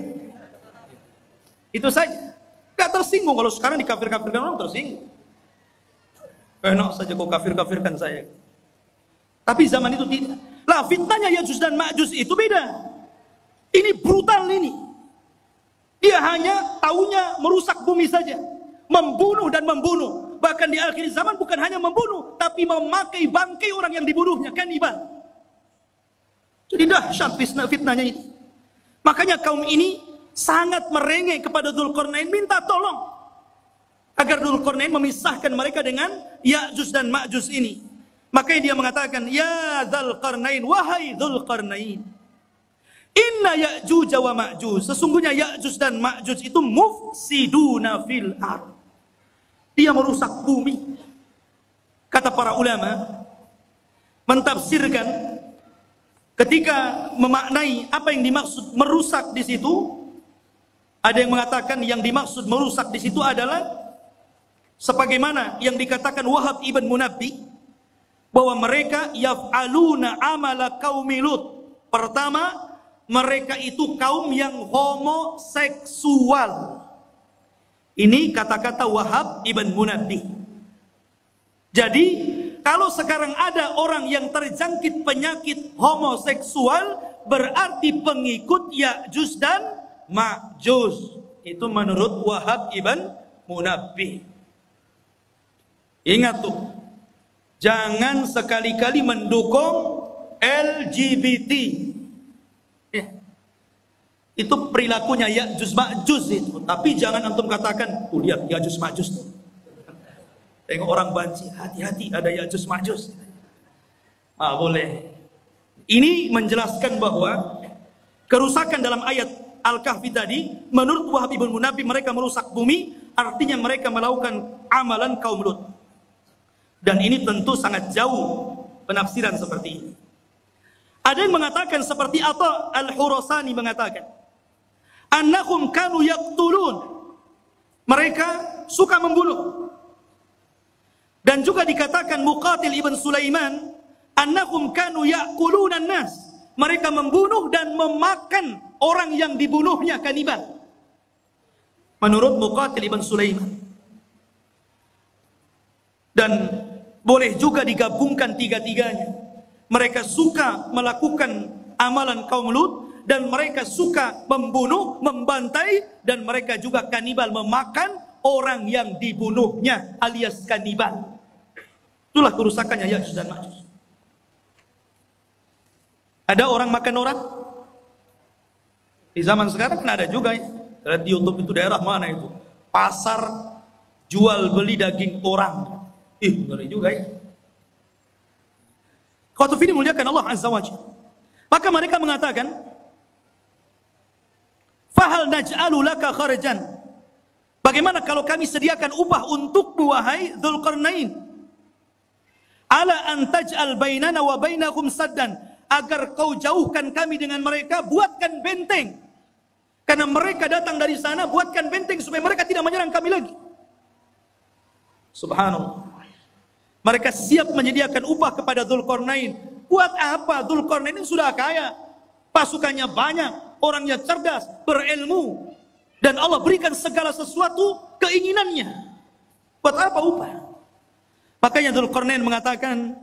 Itu saja. Gak tersinggung. Kalau sekarang dikafir-kafirkan orang tersinggung. Enak saja kau kafir-kafirkan saya. Tapi zaman itu tidak. Lah fitnahnya Ya'juj dan Ma'juj itu beda. Ini brutal ini. Dia hanya taunya merusak bumi saja, membunuh dan membunuh. Bahkan di akhir zaman bukan hanya membunuh, tapi memakai bangkai orang yang dibunuhnya, kanibal. Jadi dahsyat fitnahnya ini. Makanya kaum ini sangat merengek kepada Dzulqarnain, minta tolong agar Dzulqarnain memisahkan mereka dengan Ya'juj dan Ma'juj ini. Makanya dia mengatakan, ya Dzulqarnain, wahai Dzulqarnain, inna Ya'juj wa Ma'juj, sesungguhnya Ya'juj dan Ma'juj itu mufsiduna fil ard. Dia merusak bumi. Kata para ulama mentafsirkan ketika memaknai apa yang dimaksud merusak di situ, ada yang mengatakan yang dimaksud merusak di situ adalah sebagaimana yang dikatakan Wahab ibn Munabbih bahwa mereka yaf'aluna amala qaumi Lut. Pertama, mereka itu kaum yang homoseksual. Ini kata-kata Wahab ibn Munabbih. Jadi, kalau sekarang ada orang yang terjangkit penyakit homoseksual, berarti pengikut Ya'juj dan Ma'juj. Itu menurut Wahab ibn Munabbih. Ingat tuh, jangan sekali-kali mendukung LGBT. Itu perilakunya Ya'juj Ma'juj itu. Tapi jangan antum katakan, tuh lihat Ya'juj Ma'juj tuh. Tengok orang banci, hati-hati ada Ya'juj Ma'juj. Boleh. Ini menjelaskan bahwa kerusakan dalam ayat Al-Kahfi tadi, menurut Wahab ibn Munabbih mereka merusak bumi, artinya mereka melakukan amalan kaum Lut. Dan ini tentu sangat jauh penafsiran seperti ini. Ada yang mengatakan seperti Atha Al-Khurasani mengatakan, annahum kanu yaqtulun, mereka suka membunuh. Dan juga dikatakan Muqatil ibn Sulaiman, annahum kanu ya'kuluna nas, mereka membunuh dan memakan orang yang dibunuhnya, kanibal. Menurut Muqatil ibn Sulaiman. Dan boleh juga digabungkan tiga-tiganya. Mereka suka melakukan amalan kaum Lut, dan mereka suka membunuh, membantai, dan mereka juga kanibal, memakan orang yang dibunuhnya alias kanibal. Itulah kerusakannya Ya'juj dan Ma'juj. Ada orang makan orang? Di zaman sekarang kan ada juga ya. Di YouTube itu daerah mana itu? Pasar jual beli daging orang. Ngeri juga ya. Khotuf ini muliakan Allah Azza wa Jalla. Maka mereka mengatakan, fahal naj'alu laka kharjan, bagaimana kalau kami sediakan upah untukmu wahai Dzulqarnain, ala an taj'al bainana wa bainakum saddan, agar kau jauhkan kami dengan mereka, buatkan benteng. Karena mereka datang dari sana, buatkan benteng supaya mereka tidak menyerang kami lagi. Subhanallah. Mereka siap menyediakan upah kepada Dzulqarnain. Buat apa? Dzulqarnain ini sudah kaya. pasukannya banyak, orangnya cerdas, berilmu, dan Allah berikan segala sesuatu keinginannya. Buat apa upah? Makanya Dzulqarnain mengatakan,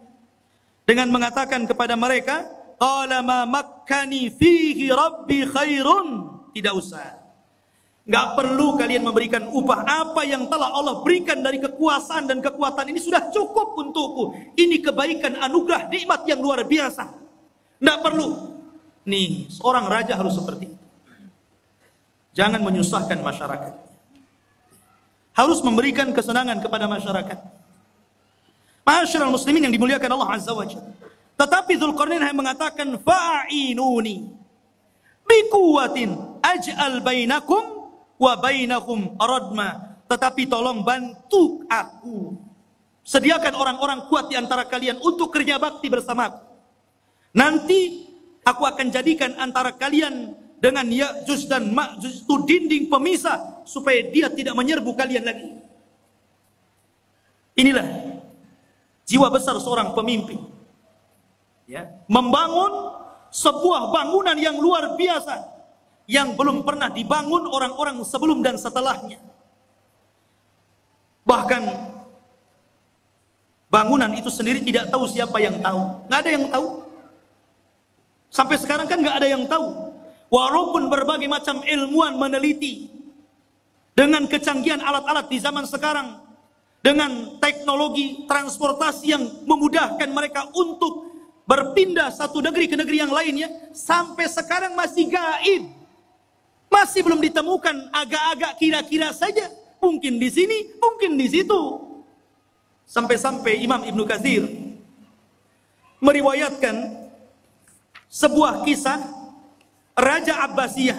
dengan mengatakan kepada mereka, qala ma makkani fihi rabbi khairun. Tidak usah, nggak perlu kalian memberikan upah. Apa yang telah Allah berikan dari kekuasaan dan kekuatan ini sudah cukup untukku. Ini kebaikan, anugerah, nikmat yang luar biasa. Nggak perlu. Nih, seorang raja harus seperti itu. Jangan menyusahkan masyarakat. Harus memberikan kesenangan kepada masyarakat. Ma'asyiral muslimin yang dimuliakan Allah Azza wa Jalla. Tetapi Dzulqarnain hanya mengatakan, fa'inuni biquwatin aj'al bainakum wa bainakum radma. Tetapi tolong bantu aku. Sediakan orang-orang kuat di antara kalian untuk kerja bakti bersamaku. Nanti aku akan jadikan antara kalian dengan Ya'juj dan Ma'juj itu dinding pemisah supaya dia tidak menyerbu kalian lagi. Inilah jiwa besar seorang pemimpin. Ya, membangun sebuah bangunan yang luar biasa yang belum pernah dibangun orang-orang sebelum dan setelahnya. Bahkan bangunan itu sendiri tidak tahu siapa yang tahu. Nggak ada yang tahu. Sampai sekarang kan nggak ada yang tahu. Walaupun berbagai macam ilmuwan meneliti dengan kecanggihan alat-alat di zaman sekarang, dengan teknologi transportasi yang memudahkan mereka untuk berpindah satu negeri ke negeri yang lainnya, sampai sekarang masih gaib. Masih belum ditemukan, agak-agak kira-kira saja. Mungkin di sini, mungkin di situ. Sampai-sampai Imam Ibnu Katsir meriwayatkan sebuah kisah Raja Abbasiyah,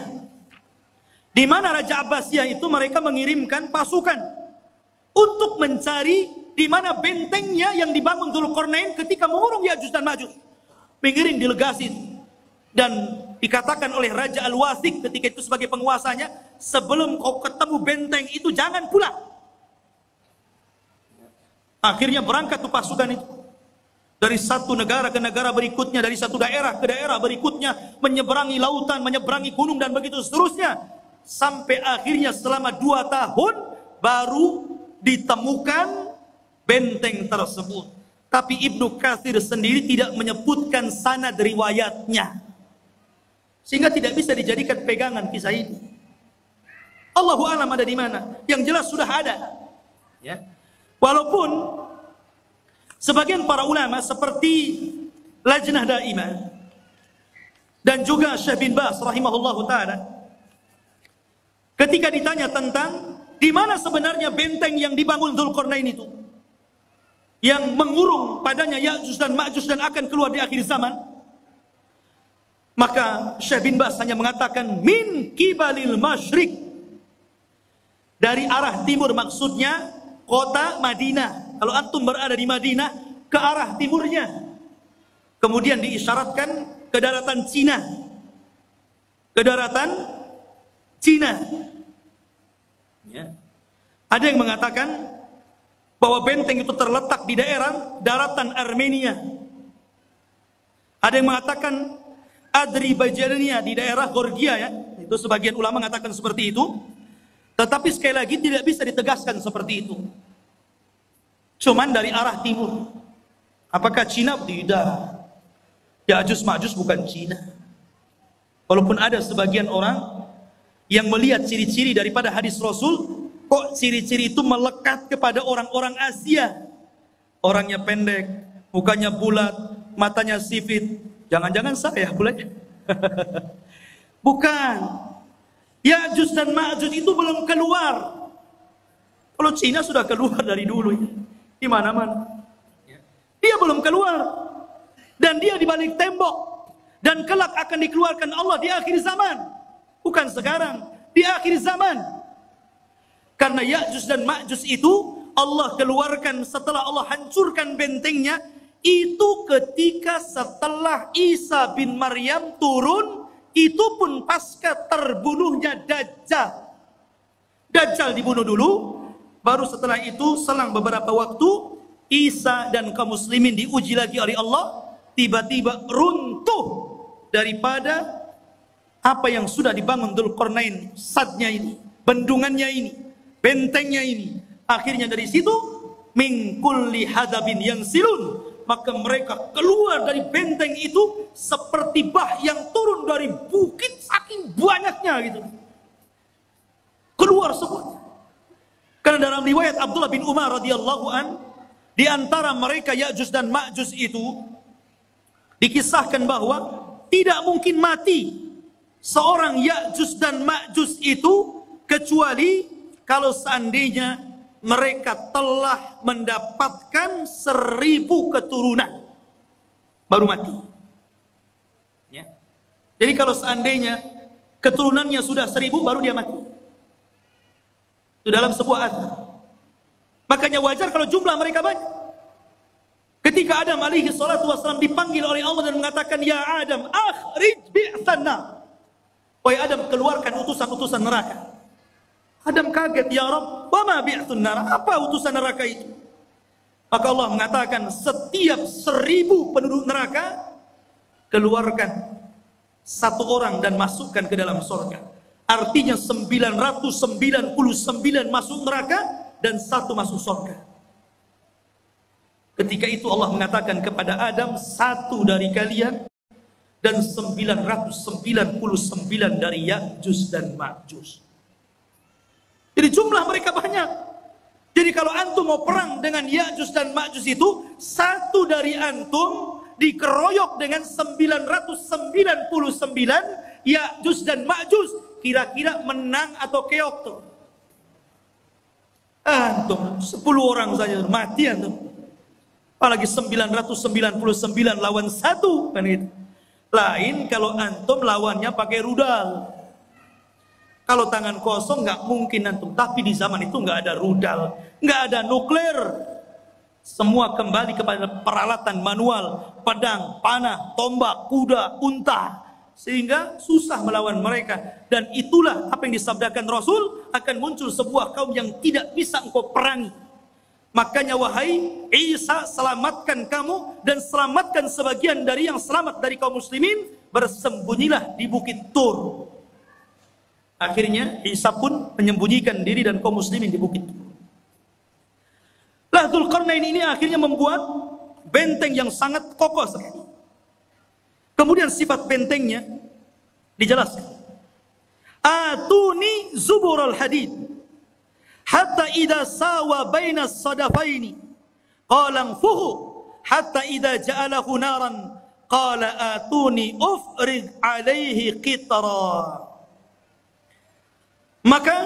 di mana Raja Abbasiyah itu mereka mengirimkan pasukan untuk mencari di mana bentengnya yang dibangun Dzulqarnain ketika mengurung Ya'juj dan Ma'juj. Mengirim delegasi, dan dikatakan oleh Raja Al-Wasik ketika itu sebagai penguasanya, sebelum kau ketemu benteng itu jangan pulang. Akhirnya berangkat tuh pasukan itu dari satu negara ke negara berikutnya, dari satu daerah ke daerah berikutnya, menyeberangi lautan, menyeberangi gunung dan begitu seterusnya, sampai akhirnya selama 2 tahun baru ditemukan benteng tersebut. Tapi Ibnu Katsir sendiri tidak menyebutkan sanad riwayatnya, sehingga tidak bisa dijadikan pegangan kisah ini. Allahu a'lam ada di mana. Yang jelas sudah ada. Ya. Walaupun sebagian para ulama seperti Lajnah Daimah dan juga Syekh bin Baz rahimahullahu taala, ketika ditanya tentang di mana sebenarnya benteng yang dibangun Dzulqarnain itu, yang mengurung padanya Ya'juj dan Ma'juj dan akan keluar di akhir zaman, maka Syekh bin Baz hanya mengatakan min kibalil masyriq, dari arah timur, maksudnya kota Madinah. Kalau antum berada di Madinah, ke arah timurnya. Kemudian diisyaratkan ke daratan Cina. Ke daratan Cina. Ya. Ada yang mengatakan bahwa benteng itu terletak di daerah daratan Armenia. Ada yang mengatakan Adribajania di daerah Georgia, ya. Itu sebagian ulama mengatakan seperti itu. Tetapi sekali lagi tidak bisa ditegaskan seperti itu. Cuman dari arah timur. Apakah Cina? Tidak. Ya'juj Ma'juj bukan Cina. Walaupun ada sebagian orang yang melihat ciri-ciri daripada hadis Rasul, kok ciri-ciri itu melekat kepada orang-orang Asia. Orangnya pendek, mukanya bulat, matanya sipit. Jangan-jangan saya boleh? Bukan. Ya'juj dan Ma'juj itu belum keluar. Kalau Cina sudah keluar dari dulu ya. Di mana-mana. Dia belum keluar. Dan dia di balik tembok. Dan kelak akan dikeluarkan Allah di akhir zaman. Bukan sekarang, di akhir zaman. Karena Ya'juj dan Ma'juj itu Allah keluarkan setelah Allah hancurkan bentengnya, itu ketika setelah Isa bin Maryam turun, itu pun pasca terbunuhnya Dajjal. Dajjal dibunuh dulu, baru setelah itu selang beberapa waktu Isa dan kaum muslimin diuji lagi oleh Allah, tiba-tiba runtuh daripada apa yang sudah dibangun Dzulqarnain, sadnya ini, bendungannya ini, bentengnya ini. Akhirnya dari situ min kulli hadabin yang silun, maka mereka keluar dari benteng itu seperti bah yang turun dari bukit, saking banyaknya gitu. Keluar semua. Karena dalam riwayat Abdullah bin Umar radhiyallahu an, di antara mereka Ya'juj dan Ma'juj itu dikisahkan bahwa tidak mungkin mati seorang Ya'juj dan Ma'juj itu kecuali kalau seandainya mereka telah mendapatkan 1000 keturunan baru mati. Ya. Jadi kalau seandainya keturunannya sudah 1000 baru dia mati. Itu dalam sebuah athar. Makanya wajar kalau jumlah mereka banyak. Ketika Adam alaihi salatu wassalam dipanggil oleh Allah dan mengatakan, ya Adam, akhrij bi'thanna. Wahai Adam, keluarkan utusan-utusan neraka. Adam kaget, ya Rabb, wa ma bi'thun nar? Apa utusan neraka itu? Maka Allah mengatakan, setiap 1000 penduduk neraka, keluarkan 1 orang dan masukkan ke dalam surga. Artinya 999 masuk neraka dan 1 masuk surga. Ketika itu Allah mengatakan kepada Adam, 1 dari kalian dan 999 dari Ya'juj dan Ma'juj. Jadi jumlah mereka banyak. Jadi kalau antum mau perang dengan Ya'juj dan Ma'juj itu, 1 dari antum dikeroyok dengan 999 Ya'juj dan Ma'juj. Kira-kira menang atau keok tuh? Antum 10 orang saja mati antum. Apalagi 999 lawan 1 kan itu. Lain kalau antum lawannya pakai rudal. Kalau tangan kosong nggak mungkin antum. Tapi di zaman itu nggak ada rudal, nggak ada nuklir. Semua kembali kepada peralatan manual, pedang, panah, tombak, kuda, unta. Sehingga susah melawan mereka. Dan itulah apa yang disabdakan Rasul, akan muncul sebuah kaum yang tidak bisa engkau perangi. Makanya wahai Isa, selamatkan kamu dan selamatkan sebagian dari yang selamat dari kaum muslimin, bersembunyilah di bukit Tur. Akhirnya Isa pun menyembunyikan diri dan kaum muslimin di bukit Tur. Dzulqarnain ini akhirnya membuat benteng yang sangat kokoh sekali. Kemudian sifat bentengnya dijelaskan. Atuni zubural hadid hatta idza sawa baina as-sadafaini qala anfuhu hatta idza ja'alahu naran qala atuni ufrid alaihi qitra. Maka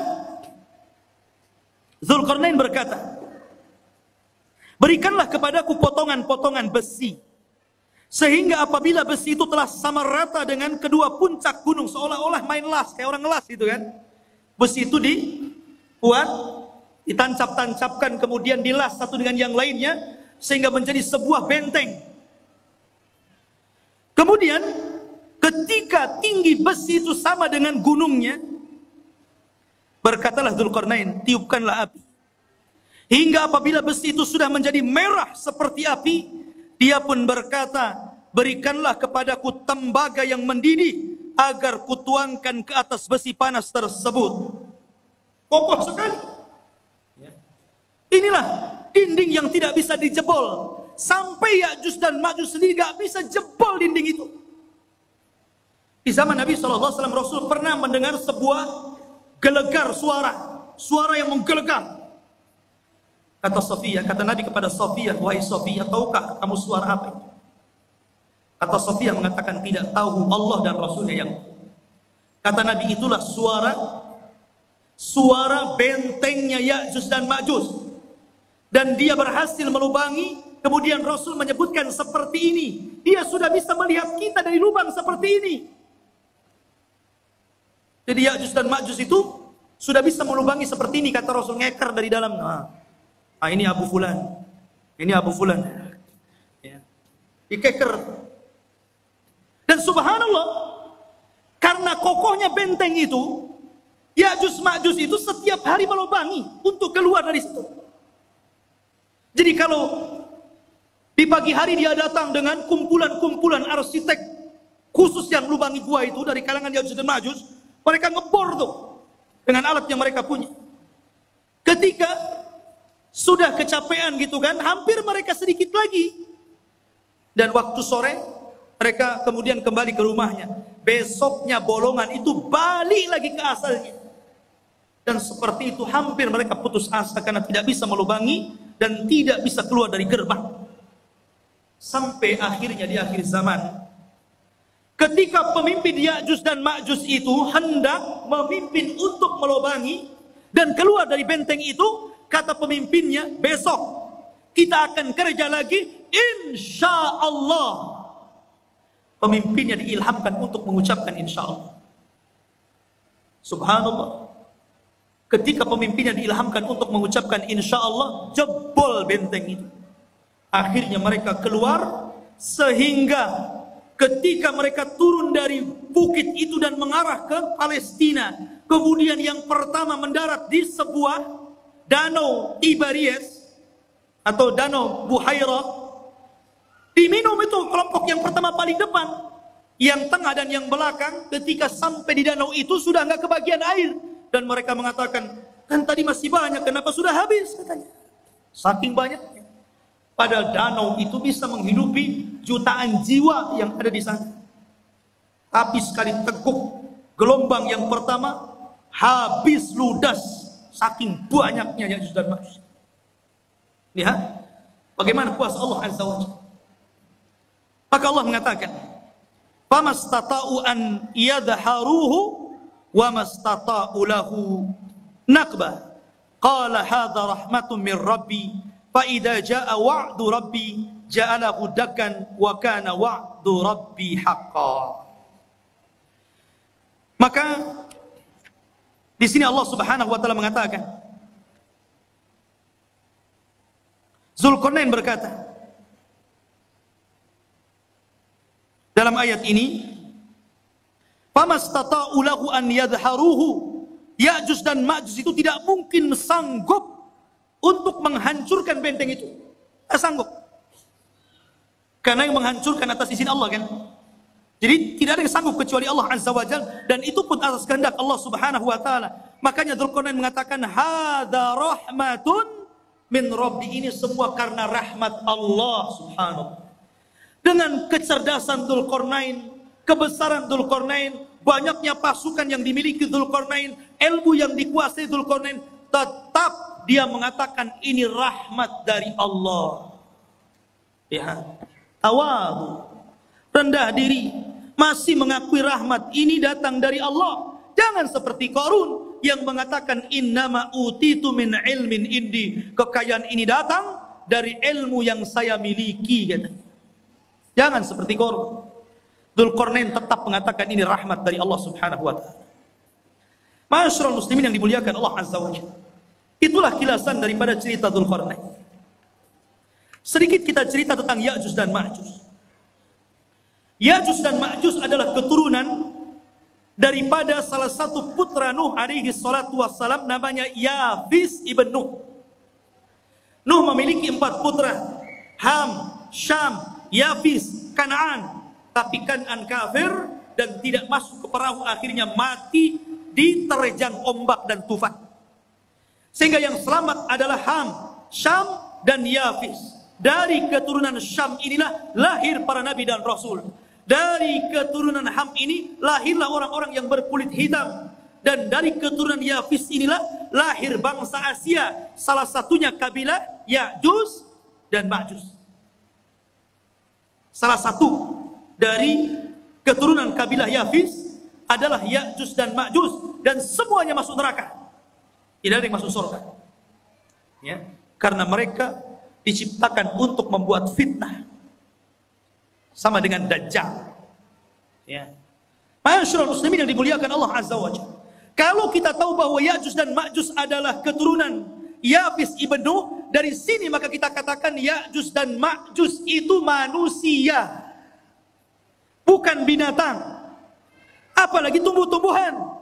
Dzulqarnain berkata, berikanlah kepadaku potongan-potongan besi, sehingga apabila besi itu telah sama rata dengan kedua puncak gunung, seolah-olah main las, kayak orang ngelas gitu kan. Besi itu dibuat, ditancap-tancapkan, kemudian dilas satu dengan yang lainnya, sehingga menjadi sebuah benteng. Kemudian ketika tinggi besi itu sama dengan gunungnya, berkatalah Dzulqarnain, tiupkanlah api. Hingga apabila besi itu sudah menjadi merah seperti api, dia pun berkata, berikanlah kepadaku tembaga yang mendidih, agar kutuangkan ke atas besi panas tersebut. Kokoh sekali. Inilah dinding yang tidak bisa dijebol. Sampai Ya'juj dan Ma'juj sendiri gak bisa jebol dinding itu. Di zaman Nabi SAW, Rasul pernah mendengar sebuah gelegar suara yang menggelegar. Kata Sofia, kata Nabi kepada Sofia, wahai Sofia, tahukah kamu suara apa itu? Kata Sofia mengatakan tidak tahu, Allah dan Rasulnya yang. Kata Nabi, itulah suara bentengnya Ya'juj dan Ma'juj. Dan dia berhasil melubangi. Kemudian Rasul menyebutkan seperti ini, dia sudah bisa melihat kita dari lubang seperti ini. Jadi Ya'juj dan Ma'juj itu sudah bisa melubangi seperti ini, kata Rasul, ngeker dari dalam. Ini Abu Fulan, ini Abu Fulan, ya. Dikeker. Dan subhanallah, karena kokohnya benteng itu, Ya'juj Ma'juj itu setiap hari melubangi untuk keluar dari situ. Jadi kalau di pagi hari dia datang dengan kumpulan-kumpulan arsitek khusus yang lubangi gua itu dari kalangan Ya'juj dan Ma'juj, mereka ngebor tuh dengan alat yang mereka punya. Ketika sudah kecapean gitu kan, hampir mereka sedikit lagi. Dan waktu sore mereka kemudian kembali ke rumahnya. Besoknya bolongan itu balik lagi ke asalnya. Dan seperti itu hampir mereka putus asa karena tidak bisa melubangi dan tidak bisa keluar dari gerbang. Sampai akhirnya di akhir zaman, ketika pemimpin Ya'juj dan Ma'juj itu hendak memimpin untuk melubangi dan keluar dari benteng itu, kata pemimpinnya, besok kita akan kerja lagi, insya Allah. Pemimpinnya diilhamkan untuk mengucapkan insya Allah. Subhanallah. Ketika pemimpinnya diilhamkan untuk mengucapkan insya Allah, jebol benteng itu. Akhirnya mereka keluar, sehingga ketika mereka turun dari bukit itu dan mengarah ke Palestina, kemudian yang pertama mendarat di sebuah danau Tiberias atau danau Buhairah, diminum itu kelompok yang pertama paling depan, yang tengah dan yang belakang. Ketika sampai di danau itu sudah nggak kebagian air, dan mereka mengatakan, kan tadi masih banyak, kenapa sudah habis, katanya. Saking banyaknya. Padahal danau itu bisa menghidupi jutaan jiwa yang ada di sana. Tapi sekali teguk gelombang yang pertama, habis ludas saking banyaknya Ya'juj dan Ma'juj. Lihat bagaimana kuasa Allah Azza wa Jalla. Maka Allah mengatakan, "Famastata'u an yadharuhu wa mastata'u lahu naqba. Qala hadza rahmatun min rabbi, fa idza jaa wa'du rabbi ja'alahu dakkan wa kana wa'du rabbi haqqan." Maka di sini Allah Subhanahu wa taala mengatakan, Zulkarnain berkata dalam ayat ini, "Famastata'u lahu an yadharuhu." Ya'juj dan Ma'juj itu tidak mungkin sanggup untuk menghancurkan benteng itu. Tidak sanggup. Karena yang menghancurkan atas izin Allah kan. Jadi tidak ada yang sanggup kecuali Allah Azza wa Jalla, dan itu pun atas kehendak Allah Subhanahu wa taala. Makanya Zulkarnain mengatakan, "Hadza rahmatun min Rabbi." Ini semua karena rahmat Allah Subhanahu. Dengan kecerdasan Zulkarnain, kebesaran Zulkarnain, banyaknya pasukan yang dimiliki Zulkarnain, ilmu yang dikuasai Zulkarnain, tetap dia mengatakan ini rahmat dari Allah. Ya, tawadu, rendah diri, masih mengakui rahmat ini datang dari Allah. Jangan seperti Qarun yang mengatakan innama utitu min ilmin indi, kekayaan ini datang dari ilmu yang saya miliki, katanya. Jangan seperti Qarun. Dzulqarnain tetap mengatakan ini rahmat dari Allah Subhanahu wa taala. Ma'asyiral muslimin yang dimuliakan Allah Azza wa Jalla. Itulah kilasan daripada cerita Dzulqarnain. Sedikit kita cerita tentang Ya'juj dan Ma'juj. Ya'juj dan Ma'juj adalah keturunan daripada salah satu putra Nuh alaihi salatu wassalam, namanya Yafis ibn Nuh. Nuh memiliki 4 putra, Ham, Syam, Yafis, Kan'an. Tapi Kan'an kafir dan tidak masuk ke perahu, akhirnya mati diterjang ombak dan tufan. Sehingga yang selamat adalah Ham, Syam, dan Yafis. Dari keturunan Syam inilah lahir para nabi dan rasul. Dari keturunan Ham ini lahirlah orang-orang yang berkulit hitam. Dan dari keturunan Yafis inilah lahir bangsa Asia. Salah satunya kabilah Ya'juj dan Ma'juj. Salah satu dari keturunan kabilah Yafis adalah Ya'juj dan Ma'juj, dan semuanya masuk neraka. Tidak ada yang masuk surga. Ya, karena mereka diciptakan untuk membuat fitnah. Sama dengan Dajjal. Ya. Ma'asyiral muslimin yang dimuliakan Allah Azza wa Jalla. Kalau kita tahu bahwa Ya'juj dan Ma'juj adalah keturunan Yafis ibn Nuh, dari sini maka kita katakan Ya'juj dan Ma'juj itu manusia, bukan binatang, apalagi tumbuh-tumbuhan.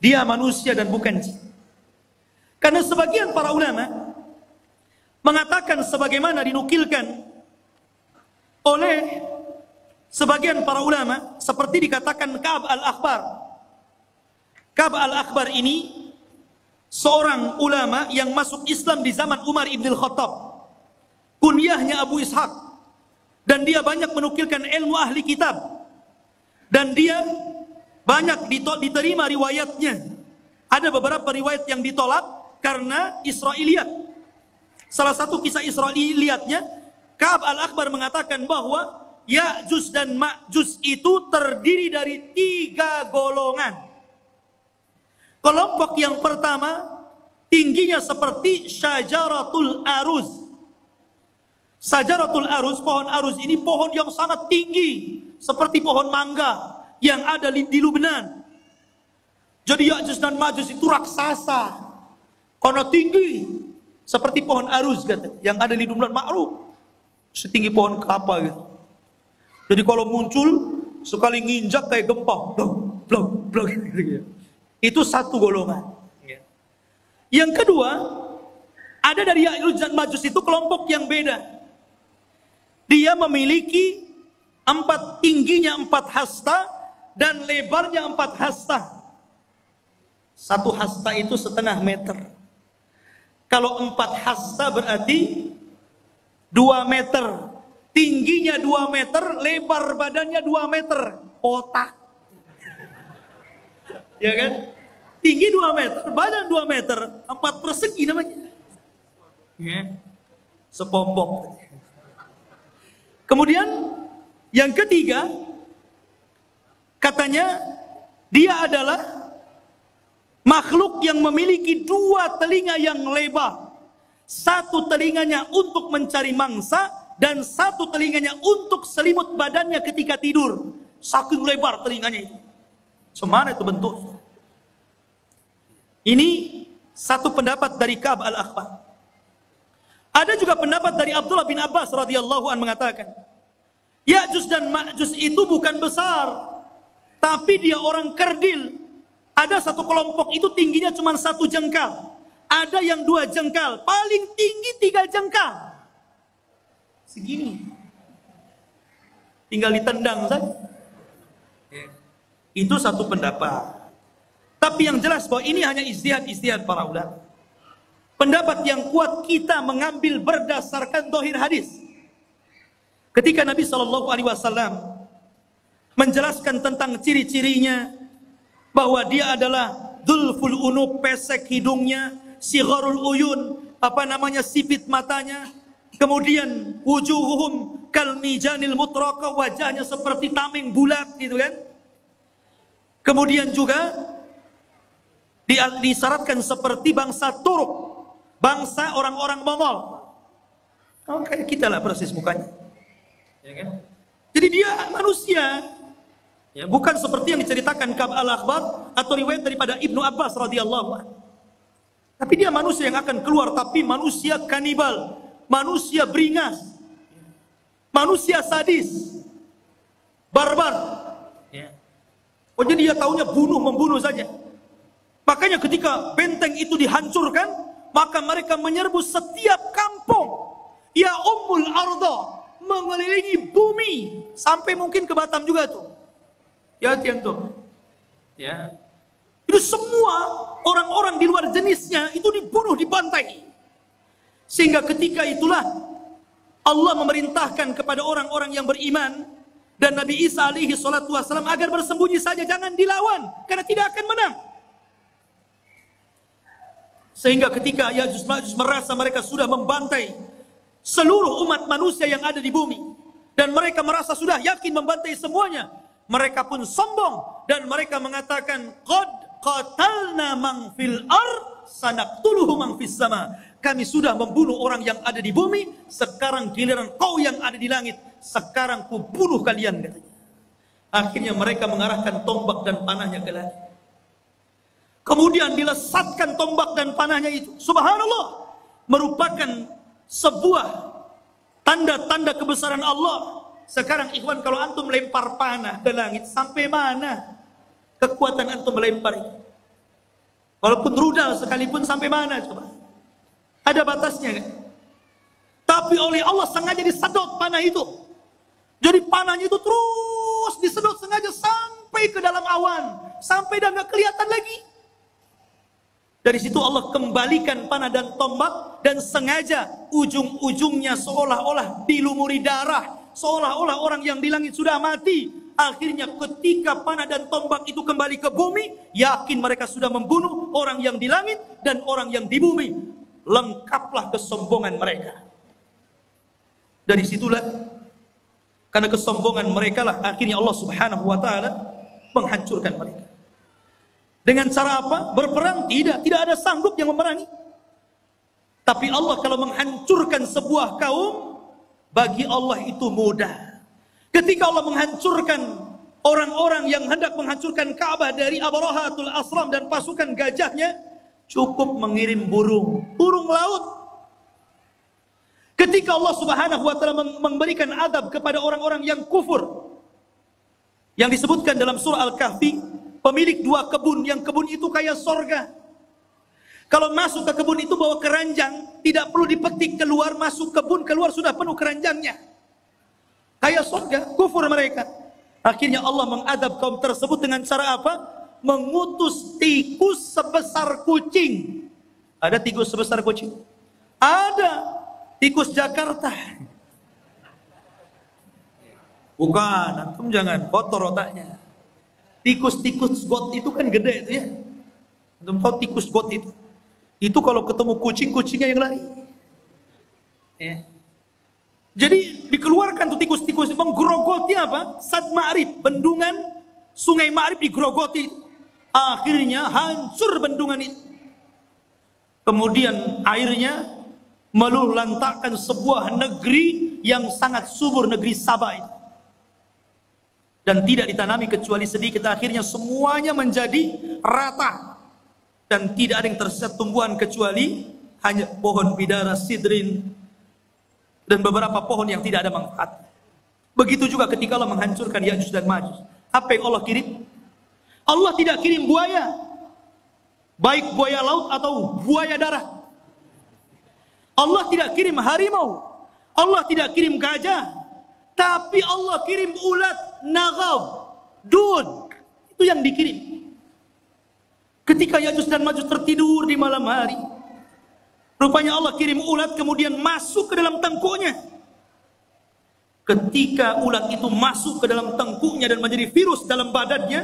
Dia manusia dan bukan jin. Karena sebagian para ulama mengatakan sebagaimana dinukilkan oleh sebagian para ulama seperti dikatakan Ka'ab al-Akhbar. Ka'ab al-Akhbar ini seorang ulama yang masuk Islam di zaman Umar ibn al-Khattab. Kunyahnya Abu Ishaq. Dan dia banyak menukilkan ilmu ahli kitab. Dan dia banyak diterima riwayatnya. Ada beberapa riwayat yang ditolak karena Israiliyat. Salah satu kisah Israiliyatnya, Ka'ab al-Akhbar mengatakan bahwa Ya'juj dan Ma'juj itu terdiri dari 3 golongan. Kelompok yang pertama tingginya seperti Syajaratul Aruz. Syajaratul Aruz, pohon aruz ini pohon yang sangat tinggi seperti pohon mangga yang ada di Lubnan. Jadi Ya'juj dan Ma'juj itu raksasa karena tinggi seperti pohon aruz yang ada di Lubnan, makruf setinggi pohon kelapa gitu. Jadi kalau muncul sekali nginjak kayak gempa, blok blok blok gitu. Itu satu golongan. Yang kedua, ada dari Ya'juj dan Ma'juj itu kelompok yang beda. Dia memiliki tingginya 4 hasta dan lebarnya 4 hasta. 1 hasta itu 1/2 meter. Kalau 4 hasta berarti 2 meter. Tingginya 2 meter, lebar badannya 2 meter. Otak. Ya kan? Tinggi 2 meter, badan 2 meter, 4 persegi namanya. Ya. Sepompong. Kemudian yang ketiga, katanya dia adalah makhluk yang memiliki 2 telinga yang lebar. 1 telinganya untuk mencari mangsa dan 1 telinganya untuk selimut badannya ketika tidur. Saking lebar telinganya itu. Semana itu bentuk. Ini satu pendapat dari Ka'ab al-Akhbar. Ada juga pendapat dari Abdullah bin Abbas radhiyallahu anhu mengatakan, Ya'juj dan Ma'juj itu bukan besar, tapi dia orang kerdil. Ada satu kelompok itu tingginya cuma 1 jengkal. Ada yang 2 jengkal, paling tinggi 3 jengkal. Segini. Tinggal ditendang saja. Itu satu pendapat. Tapi yang jelas bahwa ini hanya ijtihad para ulama. Pendapat yang kuat kita mengambil berdasarkan zahir hadis. Ketika Nabi SAW menjelaskan tentang ciri-cirinya, bahwa dia adalah dzulful unub, pesek hidungnya, sigharul uyun, sipit matanya, kemudian wujuhuhum kal mijanil mutraqa, wajahnya seperti tameng bulat gitu kan. Kemudian juga disyaratkan seperti bangsa Turuk, bangsa orang-orang Mongol. Kayak kita lah persis mukanya. Ya kan? Jadi dia manusia. Ya, bukan seperti yang diceritakan Ka'ab al-Akhbar atau riwayat daripada Ibnu Abbas radhiyallahu anhu. Tapi dia manusia yang akan keluar, tapi manusia kanibal, manusia beringas, manusia sadis, barbar. Ya. Oh, jadi dia taunya membunuh saja. Makanya ketika benteng itu dihancurkan, maka mereka menyerbu setiap kampung. Ya ummul arda, mengelilingi bumi sampai mungkin ke Batam juga tuh. Ya tiang tuh. Ya. Itu semua orang-orang di luar jenisnya itu dibunuh, dibantai. Sehingga ketika itulah Allah memerintahkan kepada orang-orang yang beriman dan Nabi Isa alaihi salatu wasallam agar bersembunyi saja, jangan dilawan karena tidak akan menang. Sehingga ketika Ya'juj Ma'juj merasa mereka sudah membantai seluruh umat manusia yang ada di bumi, dan mereka merasa sudah yakin membantai semuanya, mereka pun sombong dan mereka mengatakan, qad qatalna man fil ard sanaqtuluhu man fis sama. Kami sudah membunuh orang yang ada di bumi, sekarang giliran kau yang ada di langit, sekarang ku bunuh kalian, katanya. Akhirnya mereka mengarahkan tombak dan panahnya ke langit. Kemudian dilesatkan tombak dan panahnya itu. Subhanallah, merupakan sebuah tanda-tanda kebesaran Allah. Sekarang ikhwan, kalau antum lempar panah ke langit, sampai mana kekuatan antum melempar itu? Walaupun rudal sekalipun, sampai mana coba? Ada batasnya kan? Tapi oleh Allah sengaja disedot panah itu. Jadi panahnya itu terus disedot sengaja sampai ke dalam awan, sampai dah nggak kelihatan lagi. Dari situ Allah kembalikan panah dan tombak, dan sengaja ujung-ujungnya seolah-olah dilumuri darah, seolah-olah orang yang di langit sudah mati. Akhirnya ketika panah dan tombak itu kembali ke bumi, yakin mereka sudah membunuh orang yang di langit dan orang yang di bumi. Lengkaplah kesombongan mereka. Dari situlah, karena kesombongan mereka lah, akhirnya Allah Subhanahu wa ta'ala menghancurkan mereka. Dengan cara apa? Berperang? Tidak ada sanggup yang memerangi. Tapi Allah kalau menghancurkan sebuah kaum, bagi Allah itu mudah. Ketika Allah menghancurkan orang-orang yang hendak menghancurkan Ka'bah dari Abrahatul Asram dan pasukan gajahnya, cukup mengirim burung laut. Ketika Allah Subhanahu wa ta'ala memberikan azab kepada orang-orang yang kufur, yang disebutkan dalam surah Al-Kahfi, pemilik 2 kebun, yang kebun itu kayak sorga. Kalau masuk ke kebun itu bawa keranjang, tidak perlu dipetik keluar, masuk kebun, keluar sudah penuh keranjangnya. Kayak sorga, kufur mereka. Akhirnya Allah mengadab kaum tersebut dengan cara apa? Mengutus tikus sebesar kucing. Ada tikus sebesar kucing? Ada. Tikus Jakarta. Bukan, antum jangan kotor otaknya. Tikus-tikus got itu kan gede itu ya. Antum tahu tikus got itu? Itu kalau ketemu kucing-kucingnya yang lari. Ya. Jadi dikeluarkan tuh tikus-tikus, menggerogoti apa? Sad Ma'rib, bendungan Sungai Ma'rib digerogoti. Akhirnya hancur bendungan itu. Kemudian airnya meluluhlantakkan sebuah negeri yang sangat subur, negeri Sabah itu. Dan tidak ditanami kecuali sedikit. Akhirnya semuanya menjadi rata. Dan tidak ada yang tersisa tumbuhan kecuali hanya pohon bidara, sidrin, dan beberapa pohon yang tidak ada manfaat. Begitu juga ketika Allah menghancurkan Ya'juj dan Ma'juj. Apa yang Allah kirim? Allah tidak kirim buaya, baik buaya laut atau buaya darat. Allah tidak kirim harimau, Allah tidak kirim gajah, tapi Allah kirim ulat, nagab, dun. Itu yang dikirim. Ketika Ya'juj dan Ma'juj tertidur di malam hari, rupanya Allah kirim ulat kemudian masuk ke dalam tengkuknya. Ketika ulat itu masuk ke dalam tengkuknya dan menjadi virus dalam badannya,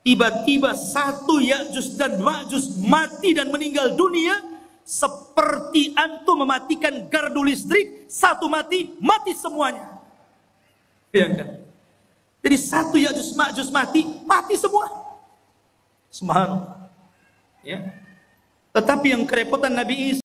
tiba-tiba satu Ya'juj dan Ma'juj mati dan meninggal dunia, seperti antum mematikan gardu listrik, satu mati semuanya. Ya kan? Jadi satu Ya'juj Ma'juj mati semua. Subhanallah. Ya. Tetapi yang kerepotan Nabi Isa